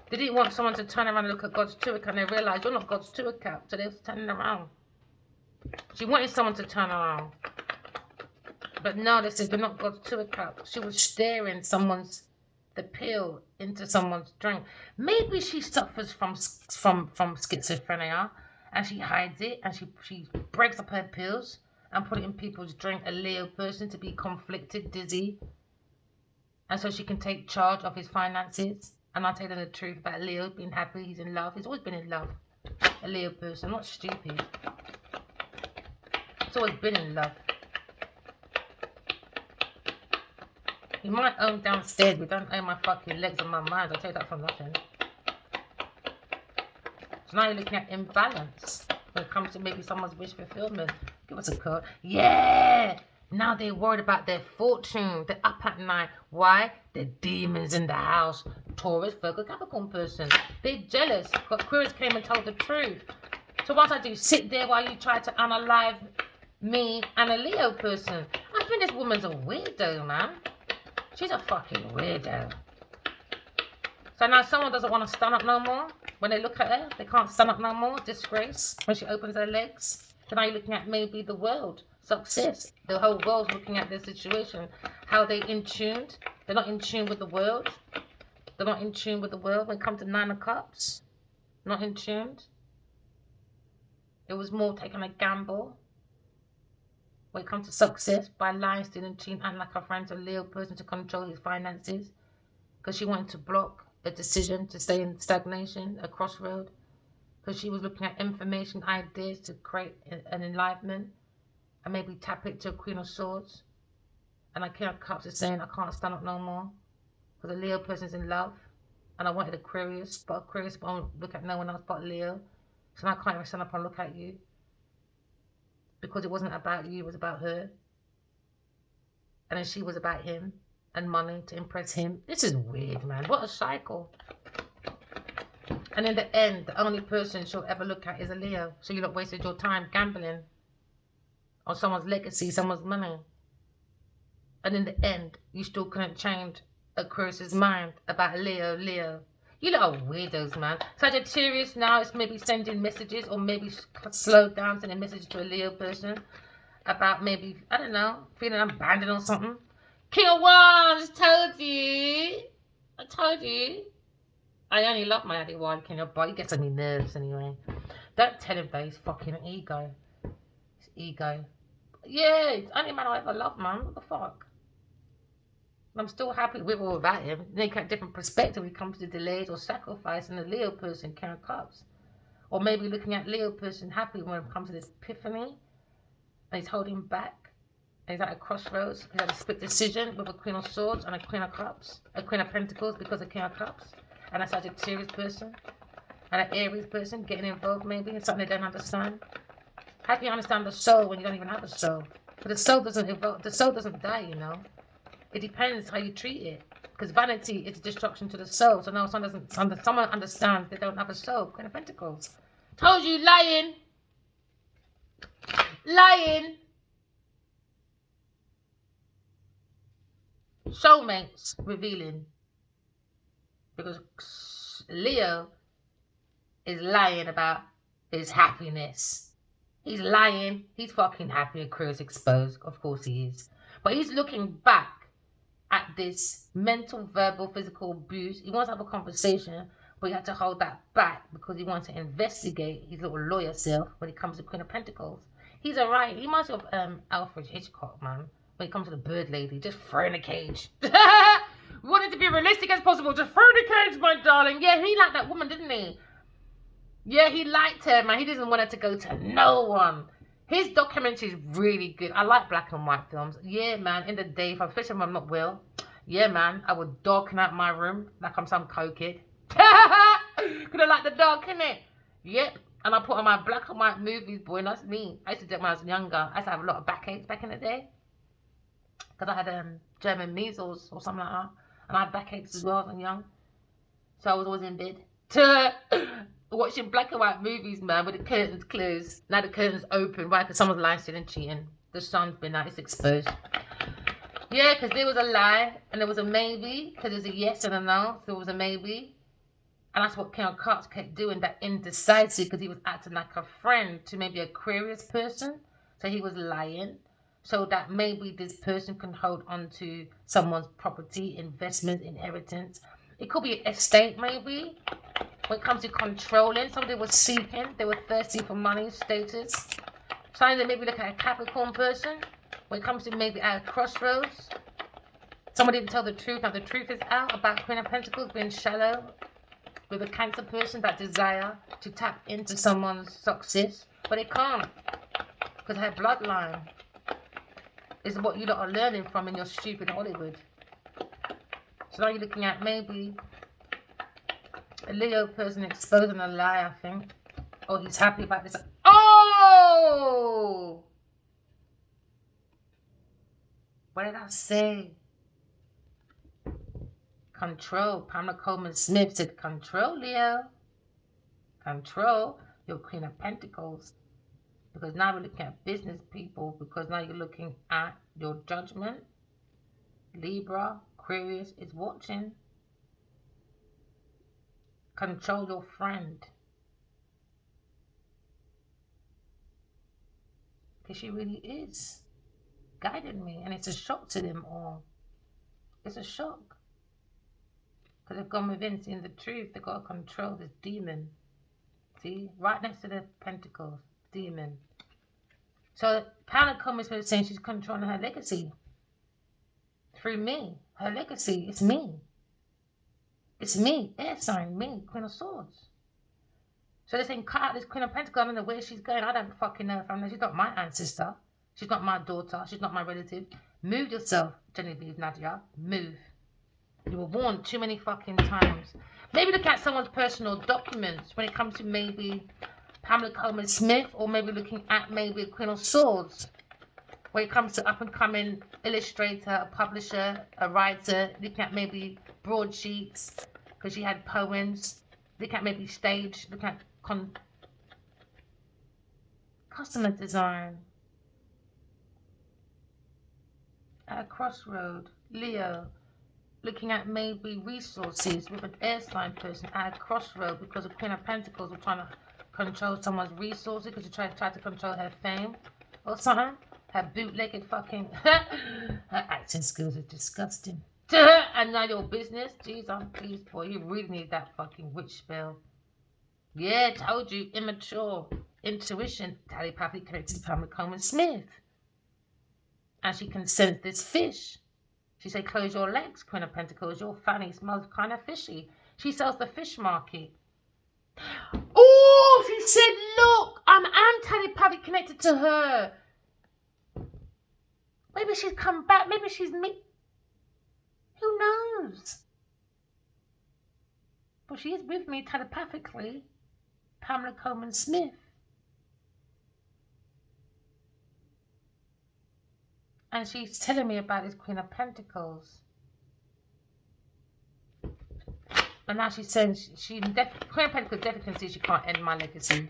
[SPEAKER 1] They didn't want someone to turn around and look at God's Tour and they realised you're not God's Tour cap, so they were turning around. She wanted someone to turn around. But no, they said you're not God's Tour cap. She was staring the pill into someone's drink. Maybe she suffers from schizophrenia and she hides it and she breaks up her pills and put it in people's drink, a Leo person, to be conflicted, dizzy. And so she can take charge of his finances. And I'll tell them the truth about Leo being happy. He's in love. He's always been in love. A Leo person. I'm not stupid. He's always been in love. He might own downstairs, but don't own my fucking legs and my mind. I'll tell you that for nothing. So now you're looking at imbalance. When it comes to maybe someone's wish fulfillment. Give us a code. Yeah! Now they're worried about their fortune. They're up at night. Why? The demons in the house. Taurus, Virgo, Capricorn person. They're jealous. But Aquarius came and told the truth. So what I do? Sit there while you try to unalive me and a Leo person. I think this woman's a weirdo, man. She's a fucking weirdo. So now someone doesn't want to stand up no more. When they look at her, they can't stand up no more. Disgrace. When she opens her legs. So now you're looking at maybe the world. Success. The whole world's looking at this situation. How they in tuned. They're not in tune with the world. They're not in tune with the world. When it comes to 9 of Cups. Not in tune. It was more taking a gamble. When it comes to success. By lying, still in tune. And like her friend's a Leo person to control his finances. Because she wanted to block a decision to stay in stagnation. A crossroad. Because she was looking at information, ideas to create an enlightenment. And maybe tap it to a Queen of Swords. And a King of Cups is saying, I can't stand up no more. Because a Leo person's in love. And I wanted Aquarius, but Aquarius won't look at no one else but Leo. So now I can't even stand up and look at you. Because it wasn't about you, it was about her. And then she was about him. And money to impress him. This is weird, man. What a cycle. And in the end, the only person she'll ever look at is a Leo. So you not wasted your time gambling on someone's legacy, someone's money. And in the end, you still couldn't change Aquarius's mind about Leo. You lot are weirdos, man. Sagittarius now is maybe sending messages or maybe slow down sending messages to a Leo person about maybe, I don't know, feeling abandoned or something. King of Wands, told you. I told you. I only love my Addy Wine King of, but he gets on my nerves anyway. Don't tell him that he's fucking ego. It's ego. Yeah, it's the only man I ever loved, man. What the fuck? I'm still happy with or without him. They got a different perspective when it comes to delays or sacrifice in the Leo person, King of Cups. Or maybe looking at Leo person happy when it comes to this epiphany. And he's holding back. And he's at a crossroads. He's at a split decision with a Queen of Swords and a Queen of Cups. A Queen of Pentacles because of King of Cups. And a Sagittarius person. And an Aries person getting involved maybe in something they don't understand. How can you understand the soul when you don't even have a soul? But the soul doesn't evolve. The soul doesn't die, you know. It depends how you treat it. Because vanity is destruction to the soul. So now someone understands they don't have a soul. Queen of Pentacles. Told you, lying. Lying. Soulmates revealing. Because Leo is lying about his happiness. He's lying. He's fucking happy. Aquarius exposed. Of course he is. But he's looking back at this mental, verbal, physical abuse. He wants to have a conversation, but he had to hold that back because he wants to investigate his little lawyer self when it comes to Queen of Pentacles. He's alright. He reminds me of Alfred Hitchcock, man. When it comes to the bird lady, just throw in a cage. Want it to be realistic as possible. Just throw in a cage, my darling. Yeah, he liked that woman, didn't he? Yeah, he liked her, man. He doesn't want her to go to no one. His documentary is really good. I like black and white films. Yeah, man. In the day, especially when I'm not well. Yeah, man. I would darken out my room like I'm some cokehead. Because I like the dark, innit? Yep. And I put on my black and white movies, boy. And that's me. I used to do it when I was younger. I used to have a lot of backaches back in the day. because I had German measles or something like that, and I had backaches as well when I was young. So I was always in bed watching black and white movies, man, with the curtains closed. Now the curtains open, right? Because someone's lying, still and cheating. The sun's been out, it's exposed. Yeah, because there was a lie and there was a maybe, because there's a yes and a no, so there was a maybe. And that's what Ken Cox kept doing, that indecisive, because he was acting like a friend to maybe Aquarius person. So he was lying. So that maybe this person can hold on to someone's property, investment, inheritance. It could be an estate, maybe. When it comes to controlling, somebody was seeking, they were thirsty for money, status. Something that maybe look at a Capricorn person. When it comes to maybe at a crossroads, somebody didn't tell the truth. Now the truth is out about Queen of Pentacles being shallow with a Cancer person, that desire to tap into someone's success, but it can't because her bloodline is what you lot are learning from in your stupid Hollywood. So now you're looking at maybe a Leo person exposing a lie, I think. Oh, he's happy about this. Oh! What did I say? Control. Pamela Coleman Smith said, control, Leo. Control your Queen of Pentacles. Because now we're looking at business people. Because now you're looking at your judgment. Libra, Aquarius is watching. Control your friend. Because she really is guiding me. And it's a shock to them all. It's a shock. Because they've gone within, seeing the truth. They've got to control this demon. See? Right next to the Pentacles. Demon. So Pamela Coleman is saying she's controlling her legacy. Through me. Her legacy. It's me. It's me. Air sign. Me. Queen of Swords. So they're saying, cut out this Queen of Pentacles. I don't know where she's going. I don't fucking know. She's not my ancestor. She's not my daughter. She's not my relative. Move yourself, Genevieve, Nadia. Move. You were warned too many fucking times. Maybe look at someone's personal documents when it comes to maybe Pamela Coleman Smith, or maybe looking at maybe a Queen of Swords. When it comes to up and coming illustrator, a publisher, a writer, looking at maybe broadsheets, because she had poems. Look at maybe stage, look at customer design. At a crossroad, Leo. Looking at maybe resources with an air sign person at a crossroad, because the Queen of Pentacles were trying to control someone's resources, because she tried to control her fame or something. Her bootlegged fucking her acting skills are disgusting. And now your business, jeez, I'm pleased for you. Really need that fucking witch spell. Yeah, told you, immature intuition, telepathy connected to Pamela Coleman Smith, and she can sense this fish. She said, close your legs, Queen of Pentacles. Your fanny smells kind of fishy. She sells the fish market. Oh, she said, look, I'm telepathy connected to her. Maybe she's come back. Maybe she's me. Who knows? But she is with me telepathically. Pamela Coleman Smith. And she's telling me about this Queen of Pentacles. And now she's saying Queen of Pentacles definitely can see she can't end my legacy.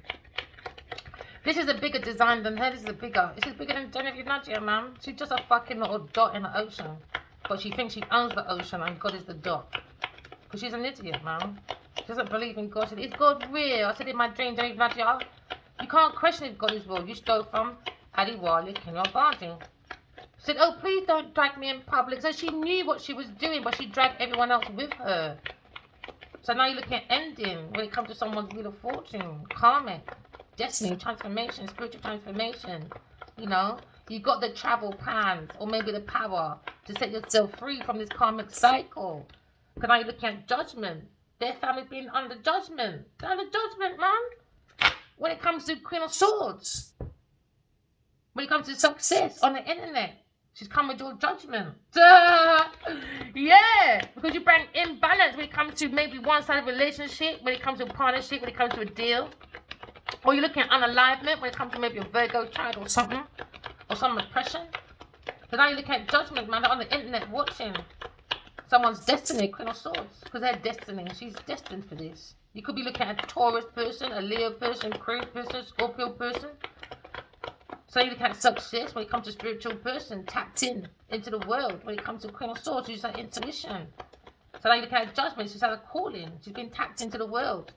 [SPEAKER 1] This is a bigger design than her. This is bigger than Genevieve Nadia, man. She's just a fucking little dot in the ocean. But she thinks she owns the ocean and God is the dot. Because she's an idiot, man. She doesn't believe in God. She said, is God real? I said in my dream, Genevieve Nadia, you can't question if God is real. You just go from Adiwali, Kenya Badi. Said, oh, please don't drag me in public. So she knew what she was doing, but she dragged everyone else with her. So now you're looking at ending when it comes to someone's wheel of fortune, karmic, destiny, transformation, spiritual transformation. You know, you got the travel plans or maybe the power to set yourself free from this karmic cycle. Because now you're looking at judgment. Their family's been under judgment. They're under judgment, man. When it comes to Queen of Swords. When it comes to success on the internet. She's come with your judgment. Duh! Yeah! Because you bring imbalance when it comes to maybe one-sided relationship, when it comes to a partnership, when it comes to a deal. Or you're looking at unalivement when it comes to maybe a Virgo child or something. Or some oppression. So now you look at judgment, man. They're on the internet watching someone's destiny, Queen of Swords, because they're destiny. She's destined for this. You could be looking at a Taurus person, a Leo person, Aquarius person, Scorpio person. So you look at success when it comes to spiritual person, tapped in into the world. When it comes to Queen of Swords, she's like intuition. So now you look at judgment, she's had a calling. She's been tapped into the world.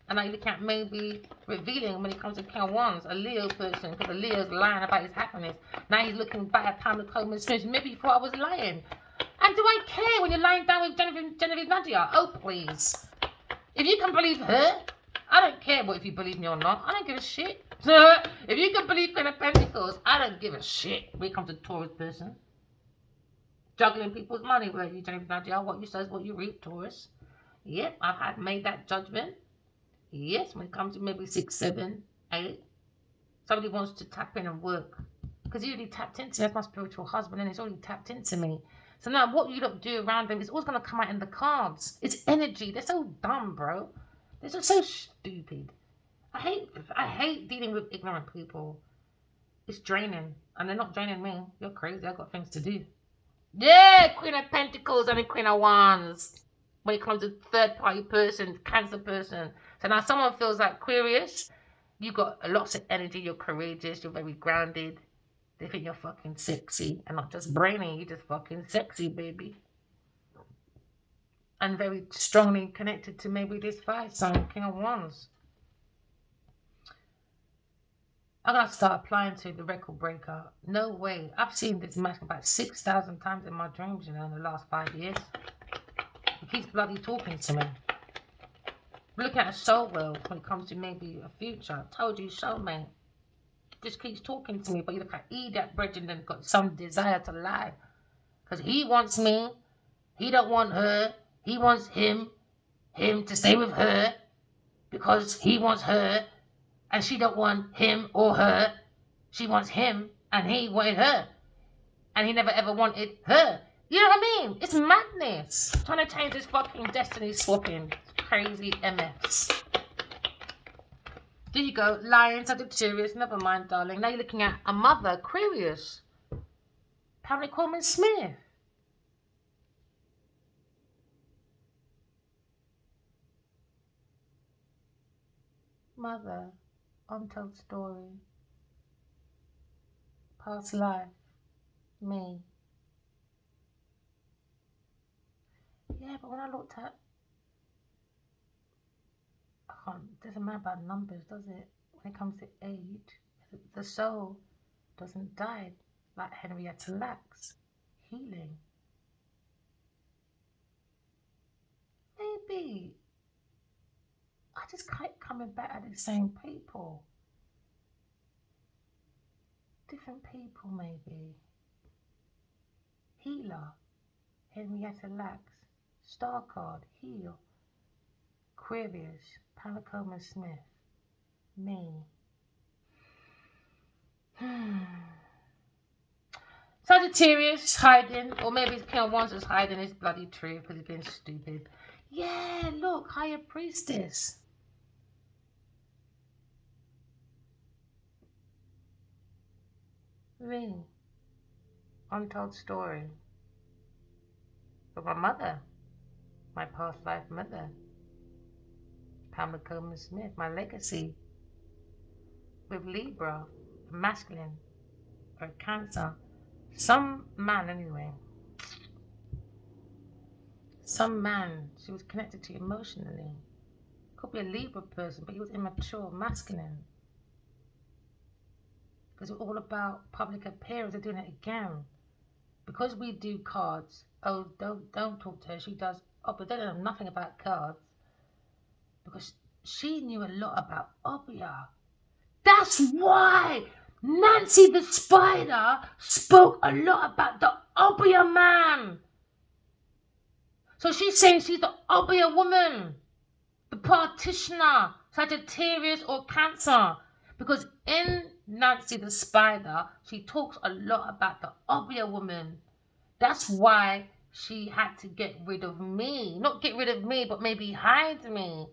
[SPEAKER 1] And now you look at maybe revealing when it comes to King of Wands, a Leo person, because the Leo's lying about his happiness. Now he's looking back at Pamela Coleman Smith. Maybe you thought I was lying. And do I care when you're lying down with Genevieve Nadia? Oh, please. If you can believe her, I don't care what if you believe me or not. I don't give a shit. If you can believe Queen of Pentacles, I don't give a shit when it comes to Taurus person. Juggling people's money with you, Genevieve Nadia. What you say is what you reap, Taurus. Yep, I've made that judgment. Yes, when it comes to maybe 6, 7, 8. Somebody wants to tap in and work. Because he already tapped into me. That's my spiritual husband and he's already tapped into me. So now what you don't do around them is always going to come out in the cards. It's energy. They're so dumb, bro. They're just so stupid. I hate dealing with ignorant people. It's draining. And they're not draining me. You're crazy. I've got things to do. Yeah, Queen of Pentacles and the Queen of Wands. When it comes to third party person, Cancer person. So now someone feels like Aquarius. You got lots of energy. You're courageous. You're very grounded. They think you're fucking sexy and not just brainy. You're just fucking sexy, baby. And very strongly connected to maybe this fire sign, King of Wands. I'm going to start applying to the record breaker. No way. I've seen this match about 6,000 times in my dreams, in the last 5 years. He keeps bloody talking to me. We're looking at a soul world when it comes to maybe a future. I told you, soulmate. Just keeps talking to me, but you look at that Bridgerton got some desire to lie. Because he wants me. He don't want her. He wants him to stay with her. Because he wants her. And she don't want him or her. She wants him and he wanted her. And he never ever wanted her. You know what I mean? It's madness. Trying to change this fucking destiny swapping. Crazy MFs. There you go. Lion, Sagittarius. Never mind, darling. Now you're looking at a mother, Aquarius. Pamela Coleman Smith. Mother. Untold story. Past life. Me. Yeah, but when I looked at... doesn't matter about numbers, does it? When it comes to age, the soul doesn't die like Henrietta Lacks. Healing. Maybe. I just keep coming back at the same people. Different people, maybe. Healer. Henrietta Lacks. Star card. Heal. Aquarius. Pamela Coleman Smith. Me. Sagittarius hiding, or maybe King of Wands is hiding his bloody truth because he's been stupid. Yeah, look, Higher Priestess. Me. Untold story. Of my mother. My past life mother. Pamela Coleman Smith. My legacy. With Libra. Masculine. Or Cancer. Some man anyway. Some man she was connected to emotionally. Could be a Libra person, but he was immature, masculine. Because it's all about public appearance. They're doing it again. Because we do cards. Oh, don't talk to her. She does. Oh, but they don't know nothing about cards. Because she knew a lot about Obia. That's why Nancy the Spider spoke a lot about the Obia man. So she's saying she's the Obia woman. The practitioner, Sagittarius or Cancer. Because in Nancy the Spider, she talks a lot about the Obia woman. That's why she had to get rid of me. Not get rid of me, but maybe hide me.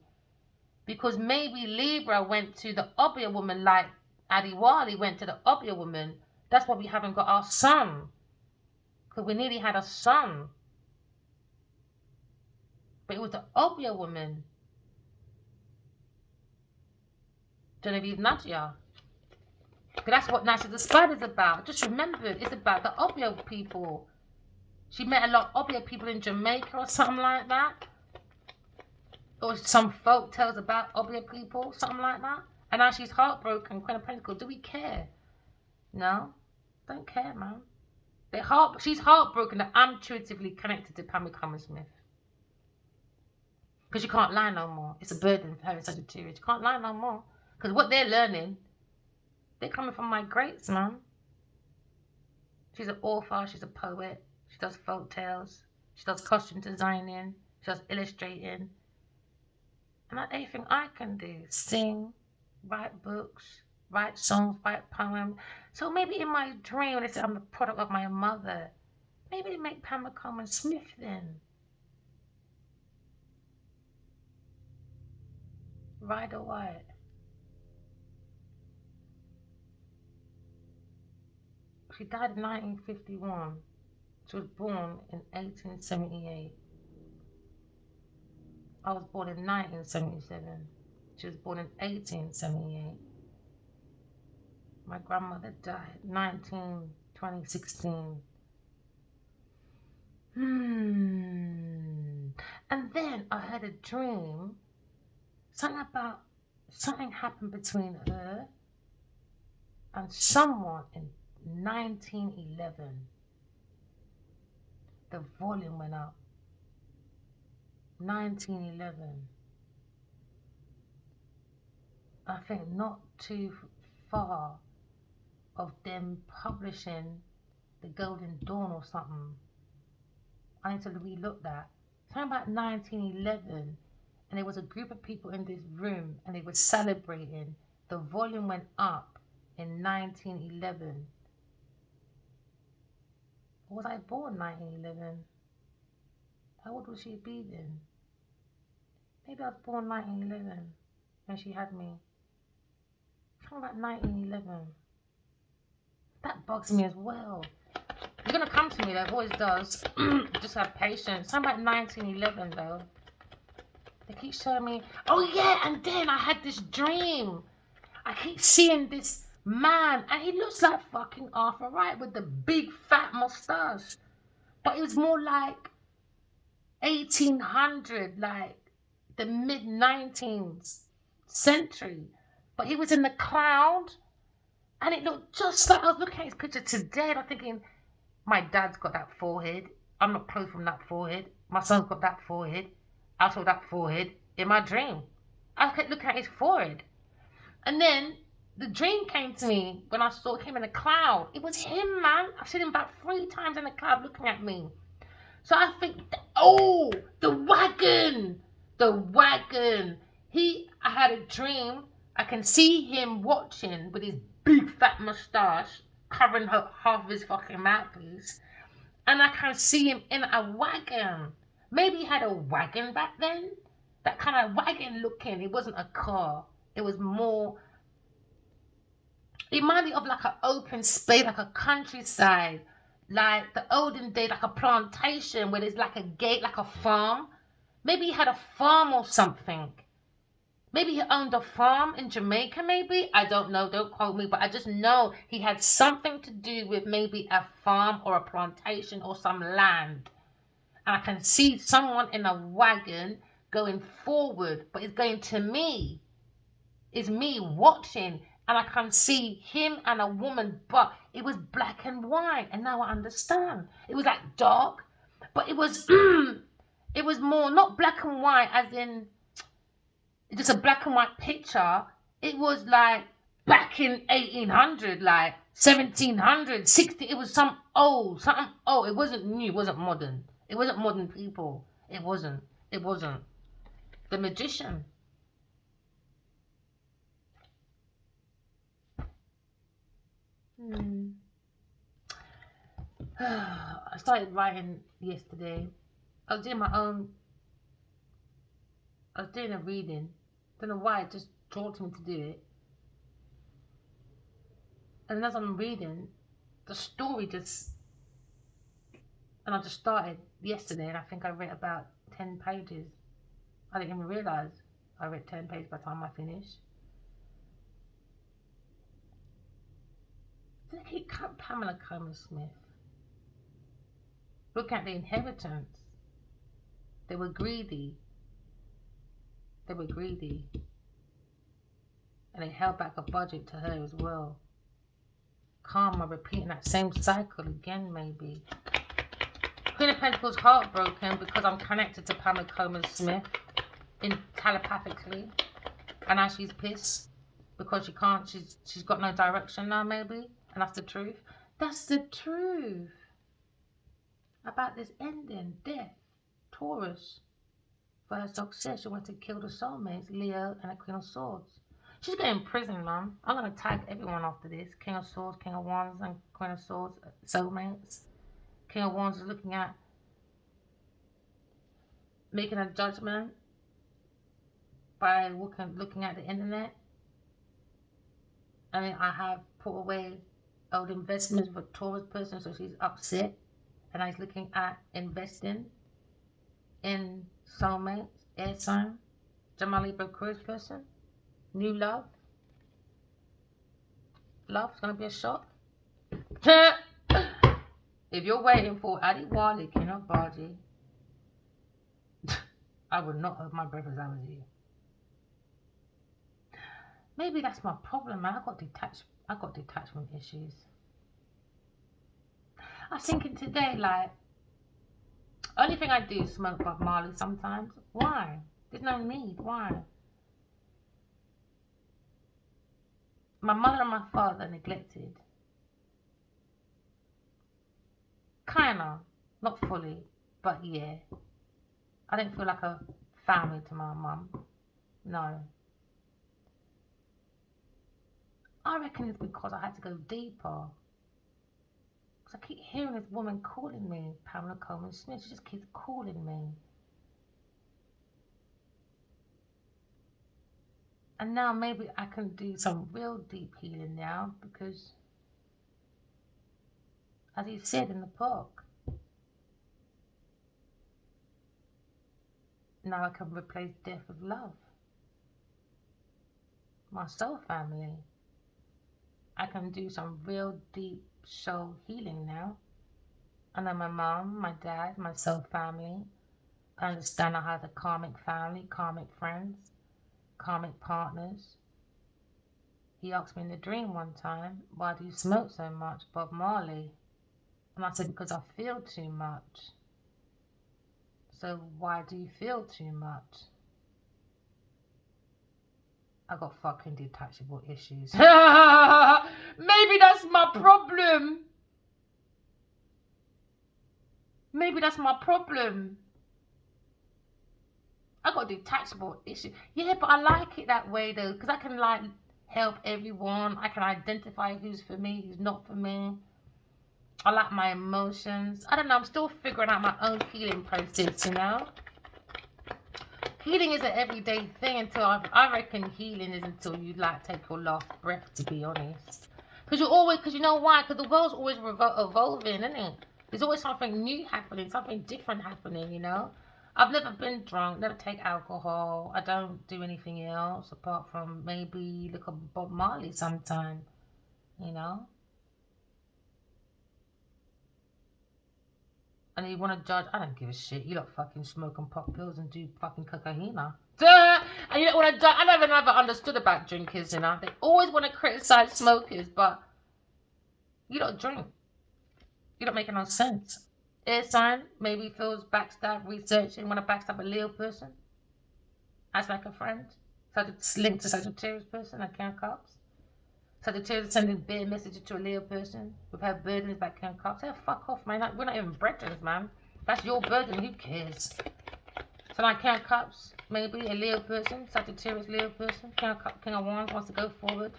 [SPEAKER 1] Because maybe Libra went to the Obia woman like Adiwali went to the Obia woman. That's why we haven't got our son. Because we nearly had a son. But it was the Obia woman, Genevieve Nadia. That's what Night of the Spider's about. Just remember, it's about the Obia people. She met a lot of Obia people in Jamaica or something like that. Or some folk tales about Obia people, something like that. And now she's heartbroken, Queen of Pentacles. Do we care? No, don't care, man. She's heartbroken that I'm intuitively connected to Pamela Cameron Smith. Because you can't lie no more. It's a burden for her in Sagittarius. You can't lie no more. Because what they're learning, they're coming from my greats, man. She's an author, she's a poet, she does folk tales, she does costume designing, she does illustrating. And that's everything I can do. Sing, write books, write songs, write poems. So maybe in my dream, when they say I'm the product of my mother, maybe they make Pamela Coleman Smith then. Rider White. She died in 1951. She was born in 1878. I was born in 1977. She was born in 1878. My grandmother died 2016. And then I had a dream. Something happened between her and someone in 1911. The volume went up. 1911. I think not too far of them publishing the Golden Dawn or something. I need to relook that. Something about 1911, and there was a group of people in this room, and they were celebrating. The volume went up in 1911. Was I born 1911? How old would she be then? Maybe I was born 1911 when she had me. Something about 1911. That bugs me as well. It's gonna come to me, that always does. Just have patience. Something about 1911 though. They keep showing me. Oh yeah, and then I had this dream. I keep seeing this man, and he looks like fucking Arthur Wright with the big fat mustache. But it was more like 1800, like the mid 19th century. But he was in the cloud, and it looked just like, I was looking at his picture today, and I'm thinking, my dad's got that forehead. I'm not close from that forehead. My son's got that forehead. I saw that forehead in my dream. I kept looking at his forehead. And then the dream came to me when I saw him in the cloud. It was him, man. I've seen him about 3 times in the cloud looking at me. So I think, oh, the wagon. The wagon. I had a dream. I can see him watching with his big fat mustache covering half of his fucking mouthpiece. And I can see him in a wagon. Maybe he had a wagon back then. That kind of wagon looking. It wasn't a car. It was more. It reminded me of like an open space, like a countryside. Like the olden days, like a plantation where there's like a gate, like a farm. Maybe he had a farm or something. Maybe he owned a farm in Jamaica, maybe? I don't know, don't quote me, but I just know he had something to do with maybe a farm or a plantation or some land. And I can see someone in a wagon going forward, but it's going to me. It's me watching, and I can see him and a woman, but it was black and white, and now I understand. It was like dark, but it was it was more not black and white as in just a black and white picture. It was like back in 1800, like 1700, 60. It was something old. It wasn't new. It wasn't modern. It wasn't modern people. It wasn't. It wasn't. The Magician. I started writing yesterday. I was doing a reading. Don't know why, it just drawn to me to do it. And as I'm reading, the story just And I just started yesterday, and I think I read about 10 pages. I didn't even realise I read 10 pages by the time I finished. They keep Pamela Comer Smith. Look at the inheritance. They were greedy. They were greedy. And they held back a budget to her as well. Karma repeating that same cycle again, maybe. Queen of Pentacles heartbroken because I'm connected to Pamela Comer Smith telepathically. And now she's pissed because she can't, she's got no direction now, maybe. And that's the truth. That's the truth about this ending. Death. Taurus. For her success, she went to kill the soulmates, Leo and the Queen of Swords. She's going in prison, man. I'm going to tag everyone after this. King of Swords, King of Wands, and Queen of Swords, soulmates. King of Wands is looking at making a judgment by looking at the internet. I mean, I have put away old investments for a Taurus person, so she's upset. And I'm looking at investing in soulmates, air sign, Gemini Libra Aquarius person, new love. Love's gonna be a shock. If you're waiting for Adi Wali, King of Baji, I would not hold my breath as I was you. Maybe that's my problem, man. I got detachment issues. I was thinking today, like, only thing I do is smoke Bob Marley sometimes. Why? There's no need. Why? My mother and my father neglected. Kinda. Not fully. But yeah. I didn't feel like a family to my mum. No. I reckon it's because I had to go deeper. Because I keep hearing this woman calling me, Pamela Comer Smith. She just keeps calling me. And now maybe I can do some real deep healing now because, as he said in the book, now I can replace death with love. My soul family. I can do some real deep soul healing now. I know my mom, my dad, my soul family. I understand I have a karmic family, karmic friends, karmic partners. He asked me in the dream one time, why do you smoke so much, Bob Marley? And I said, because I feel too much. So why do you feel too much? I got fucking detachable issues. Maybe that's my problem. Maybe that's my problem. I got detachable issues. Yeah, but I like it that way though, because I can like help everyone. I can identify who's for me, who's not for me. I like my emotions. I don't know, I'm still figuring out my own healing process, you know? Healing is an everyday thing until I reckon healing is until you like take your last breath, to be honest. Because you know why? Because the world's always evolving, isn't it? There's always something new happening, something different happening, you know? I've never been drunk, never take alcohol. I don't do anything else apart from maybe look at Bob Marley sometime, you know? And you want to judge, I don't give a shit. You lot fucking smoke and pop pills and do fucking cocaine. Duh! And you don't want to judge. I never understood about drinkers, you know. They always want to criticize smokers, but you don't drink. You don't make no sense. Air sign maybe feels backstab researching, want to backstab a Leo person as like a friend. Linked to Sagittarius person, I can't cups. Sagittarius sending bare messages to a Leo person with her burdens back in cups. Hey, fuck off, man. We're not even brethren, man. That's your burden. Who cares? So like King of Cups, maybe a Leo person, Sagittarius Leo person. King of Wands wants to go forward,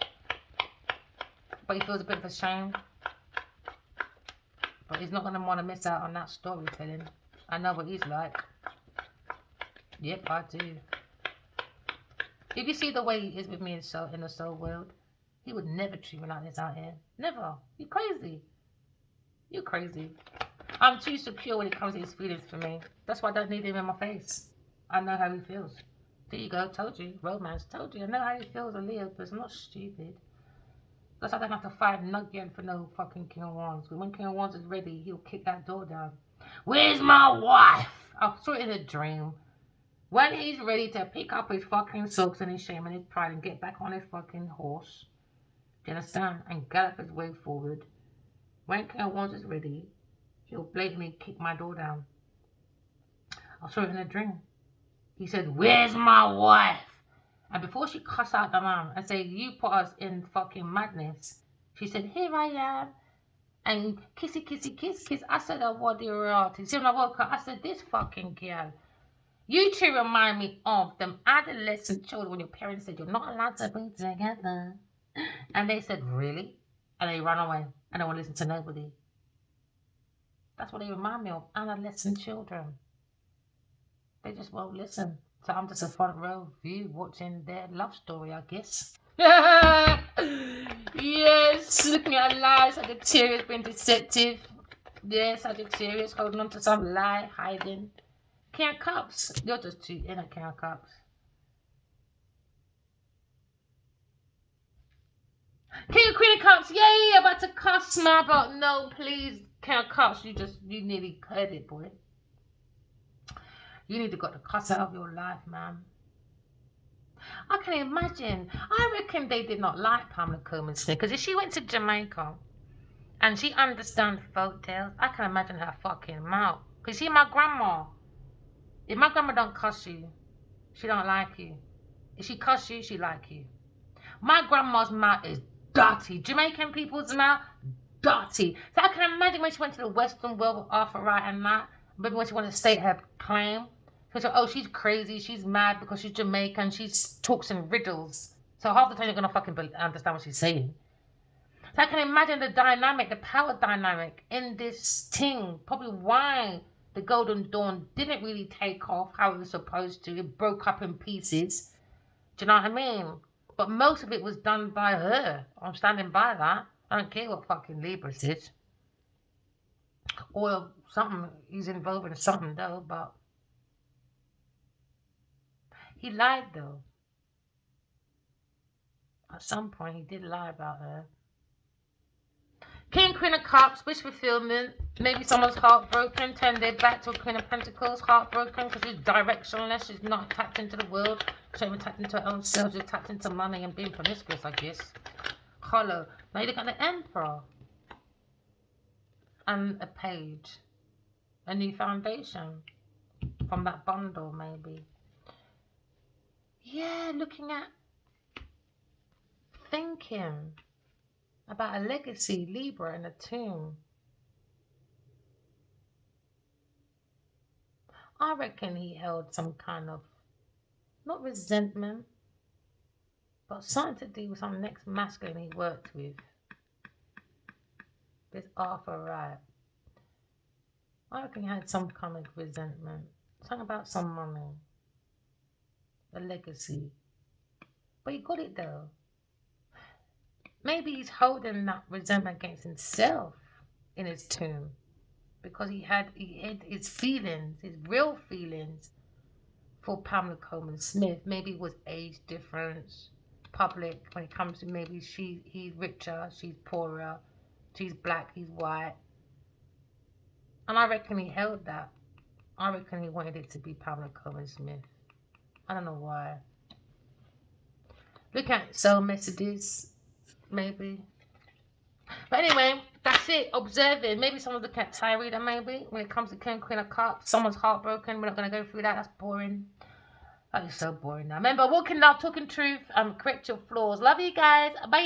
[SPEAKER 1] but he feels a bit of a shame. But he's not going to want to miss out on that storytelling. I know what he's like. Yep, I do. If you see the way he is with me in the soul world, he would never treat me like this out here. Never. You crazy. You crazy. I'm too secure when it comes to his feelings for me. That's why I don't need him in my face. I know how he feels. There you go, told you. Romance, told you. I know how he feels, a Leo, but I'm not stupid. That's why I don't have to fight Nugget for no fucking King of Wands. But when King of Wands is ready, he'll kick that door down. Where's my wife? I saw it in a dream. When he's ready to pick up his fucking sulks and his shame and his pride and get back on his fucking horse, do you understand? And gallop his way forward. When King of Wands is ready, he'll blatantly kick my door down. I saw it in a dream. He said, where's my wife? And before she cuss out the man and say, you put us in fucking madness, she said, here I am. And kissy, kissy, kiss, kiss. I said, I want the royalty. See, when I woke up, I said, this fucking girl. You two remind me of them adolescent children when your parents said, you're not allowed to be together. And they said, really? And they ran away and they won't listen to nobody. That's what they remind me of, adolescent children. They just won't listen. So I'm just a front row view watching their love story, I guess. Yes, looking at lies, Sagittarius being deceptive. Yes, Sagittarius holding on to some lie, hiding. King of Cups, you're just too in a King of Cups. King of Queen of Cups, yay, about to cuss my but no, please, King of Cups, you nearly heard it, boy. You need to got the cuss out of your life, man. I can imagine. I reckon they did not like Pamela Coleman Smith because if she went to Jamaica and she understands folk tales, I can imagine her fucking mouth. Because she my grandma. If my grandma don't cuss you, she don't like you. If she cuss you, she like you. My grandma's mouth is dirty. Jamaican people's mouth, dirty. So I can imagine when she went to the Western world with Arthur Wright and that, maybe when she wanted to state her claim, she said, oh, she's crazy, she's mad because she's Jamaican, she talks in riddles. So half the time you're going to fucking understand what she's saying. So I can imagine the dynamic, the power dynamic in this thing. Probably why the Golden Dawn didn't really take off how it was supposed to. It broke up in pieces. Do you know what I mean? But most of it was done by her. I'm standing by that. I don't care what fucking Libra says. Or something, he's involved in something though, but he lied though. At some point he did lie about her. King, Queen of Cups, wish fulfillment. Maybe someone's heartbroken, turn their back to a Queen of Pentacles, heartbroken because she's directionless, she's not tapped into the world, she's even tapped into her own self, she's tapped into money and being promiscuous, I guess. Hollow. Now you look at the Emperor. And a page. A new foundation. From that bundle, maybe. Yeah, looking at thinking about a legacy, Libra in a tomb. I reckon he held some kind of, not resentment, but something to do with some next masculine he worked with. This Arthur Wright. I reckon he had some kind of resentment. Something about some money. A legacy. But he got it though. Maybe he's holding that resentment against himself in his tomb. Because he had his feelings, his real feelings for Pamela Coleman Smith. Maybe it was age difference, public, when it comes to maybe he's richer, she's poorer, she's black, he's white. And I reckon he held that. I reckon he wanted it to be Pamela Coleman Smith. I don't know why. Look at soul messages, maybe. But anyway, that's it. Observing. Maybe someone's looking at Tyree, maybe. When it comes to King, Queen of Cups, someone's heartbroken. We're not going to go through that. That's boring. That is so boring now. Remember, walking love, talking truth, correct your flaws. Love you guys. Bye.